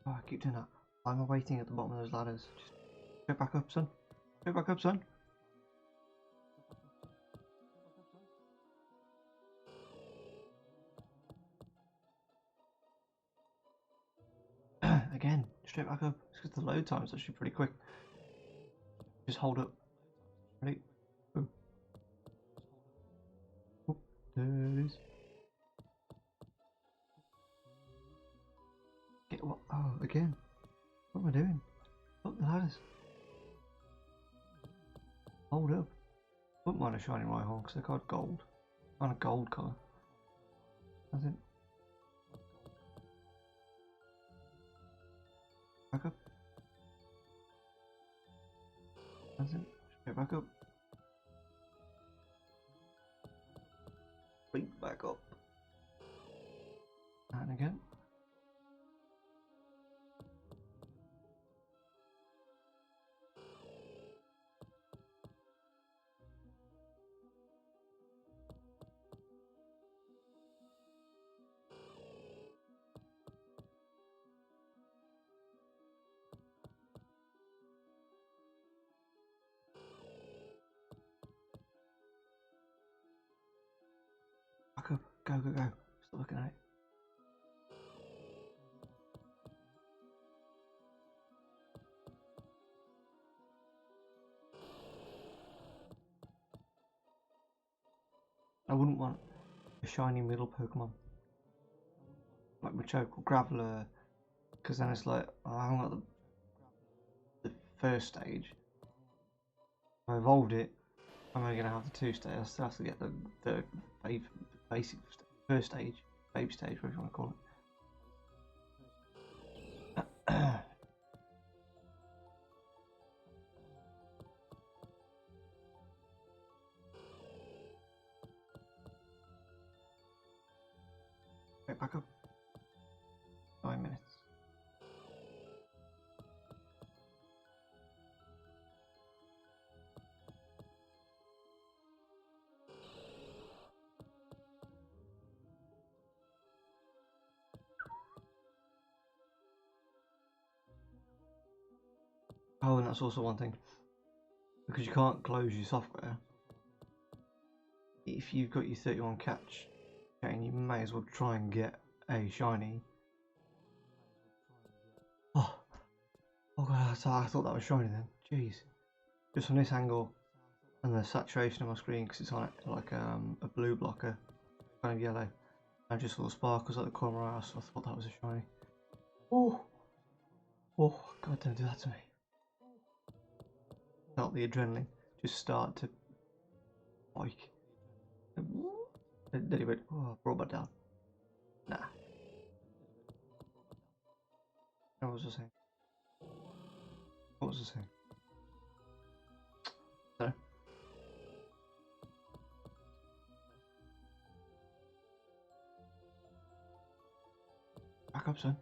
A: Oh, I keep doing that. Why am I waiting at the bottom of those ladders? Just go back up, son. Go back up, son. Again, straight back up. It's because the load time's actually pretty quick. Just hold up. Ready? Oh. Oh, there it is. Get what? Oh, again. What am I doing? Up the ladders. Hold up. Wouldn't mind a shiny right horn because they're called gold. On a gold colour. That's it. Back up. That's it. Straight back up. Straight back up. And again. Back up. Go, go, go. Stop looking at it. I wouldn't want a shiny middle Pokemon. Like Machoke or Graveler. Because then it's like, oh, I haven't got the first stage. I evolved it. I'm only going to have the 2 stage. I still have to get the basic first stage, baby stage, whatever you want to call it. Right, back up. 9 minutes. Oh, and that's also one thing. Because you can't close your software, if you've got your 31 catch chain, you may as well try and get a shiny. Oh god, I thought that was shiny then. Jeez. Just from this angle and the saturation of my screen, because it's on like a blue blocker, kind of yellow. I just saw the sparkles at the corner of my eye, so I thought that was a shiny. Oh, god, don't do that to me. Felt the adrenaline just start to spike. Then he went, oh, brought back down. Nah. What was I saying? What was I saying? No. Back up, son.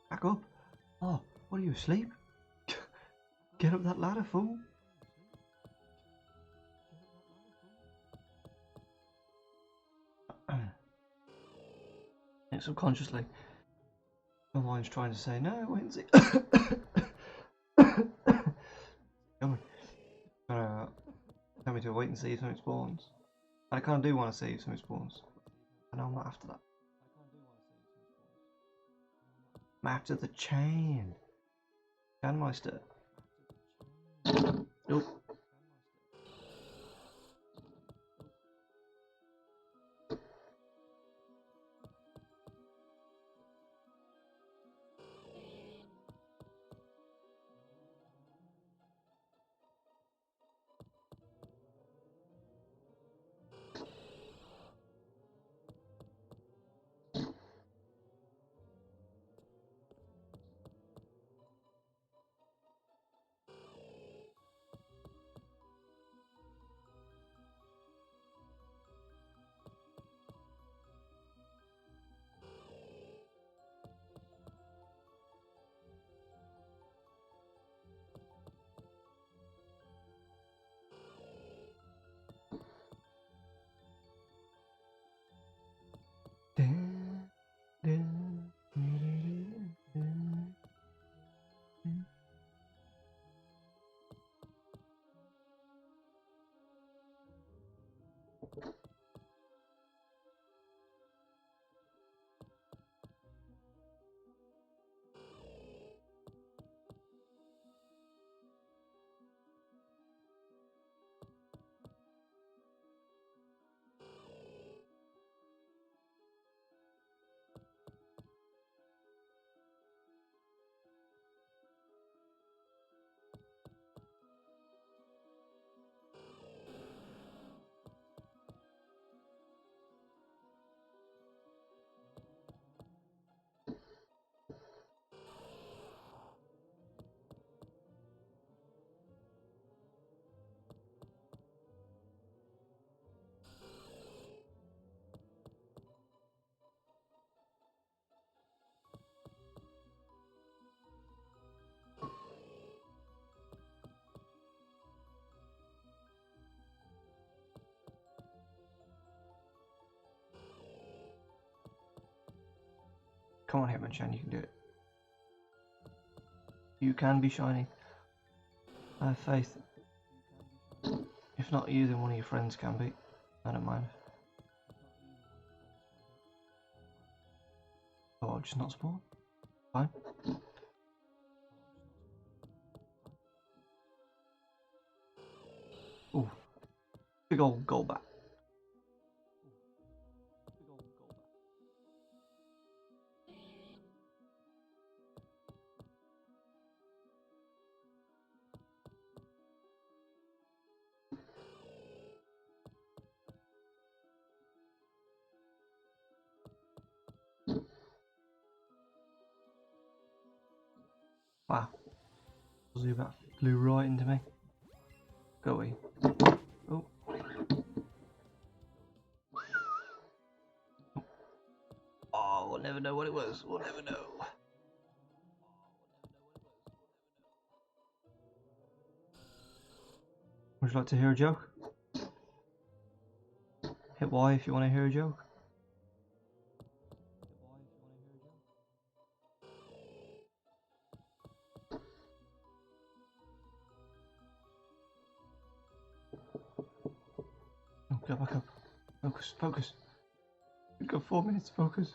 A: Back up. Oh, what are you, asleep? Get up that ladder, fool. And subconsciously, my mind's trying to say, no, wait and see. Tell me to wait and see if something spawns. And I kind of do want to see if something spawns. I know I'm not after that. I'm after the chain. Canmeister. Nope. Come on, Hitmonchan, you can do it. You can be shiny. I have faith. If not you, then one of your friends can be. I don't mind. Oh, I'll just not spawn. Fine. Ooh. Big old gold bat. he about flew right into me. Go away. Oh. Oh, we'll never know what it was. We'll never know. Would you like to hear a joke? Hit Y if you want to hear a joke. Oh, go back up. Focus, focus. We've got 4 minutes, focus.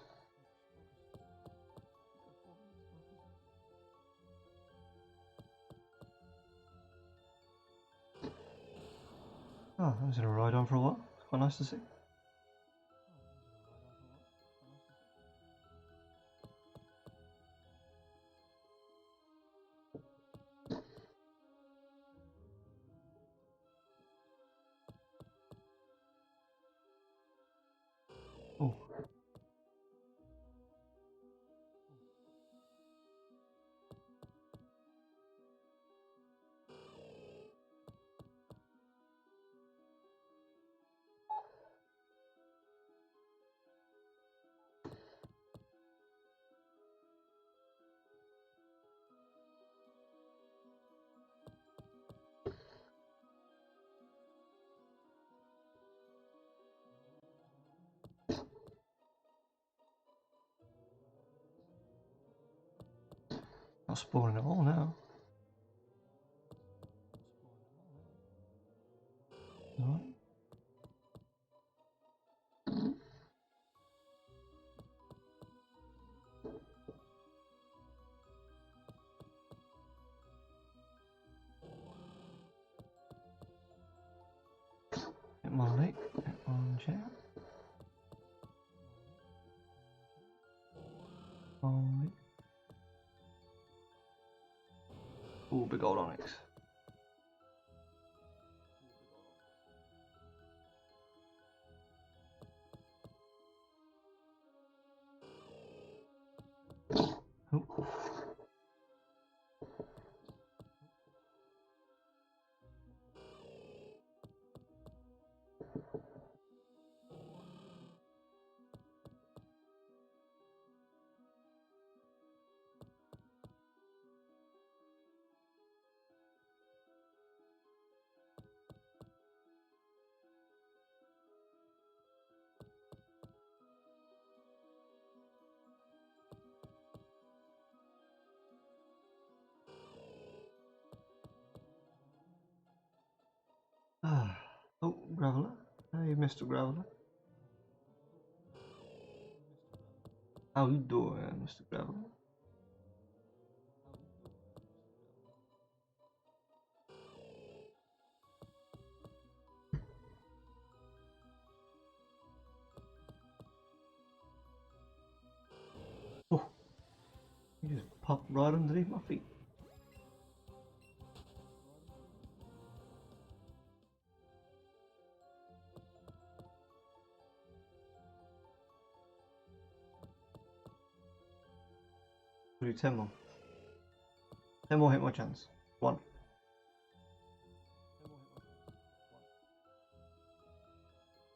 A: Oh, I was in a ride on for a while. It's quite nice to see. Oh. Not spawning at all now. Alright. Hit my leg, hit on chair. On. Oh, big old onyx. Oh. Ah. Oh, Graveler. Hey, Mr. Graveler. How you doing, Mr. Graveler? Oh, you just popped right underneath my feet. We'll do 10 more. 10 more hit my chance. 1.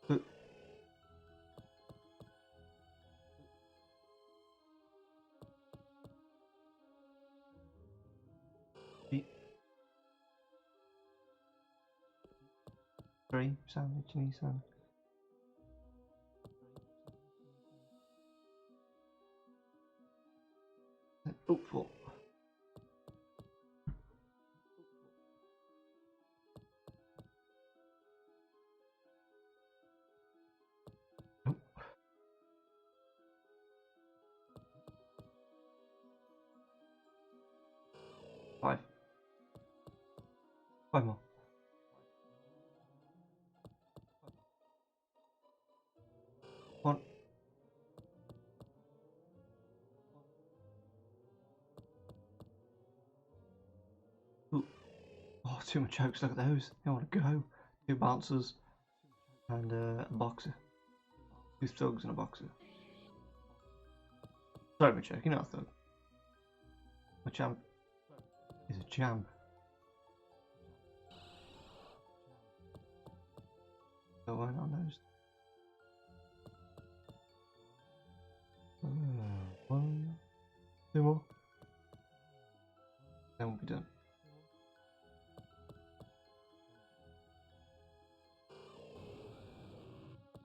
A: 2. 3. Sound, Chinese sound. Oh, 4. Nope. 5. 5 more. 1. Ooh. Oh, 2 more chokes, look at those. I want to go. 2 bouncers and a boxer. 2 thugs and a boxer. Sorry, my choke, you're not a thug. My champ is a champ. Go on those. One, two more. Then we'll be done.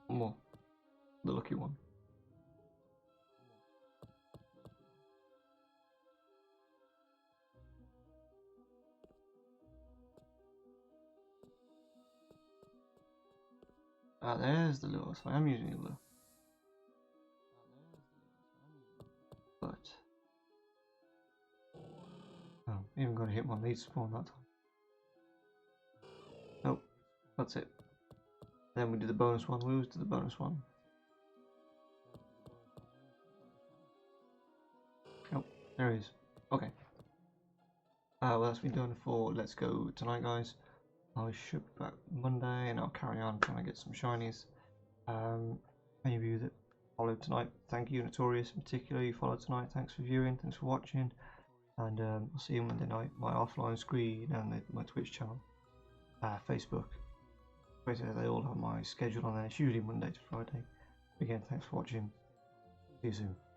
A: One more. The lucky one. Ah, there's the lure, so I am using the lure. But oh, even got to hit my lead spawn that time. Nope, that's it. Then we do the bonus one. We always do the bonus one. Oh, there he is. Okay. Well, that's been done for Let's Go tonight, guys. I should be back Monday, and I'll carry on trying to get some shinies. Any of you that followed tonight, thank you. Notorious in particular, you followed tonight. Thanks for viewing. Thanks for watching. And I'll see you Monday night. My offline screen and my Twitch channel, Facebook. Basically, they all have my schedule on there. It's usually Monday to Friday. Again, thanks for watching. See you soon.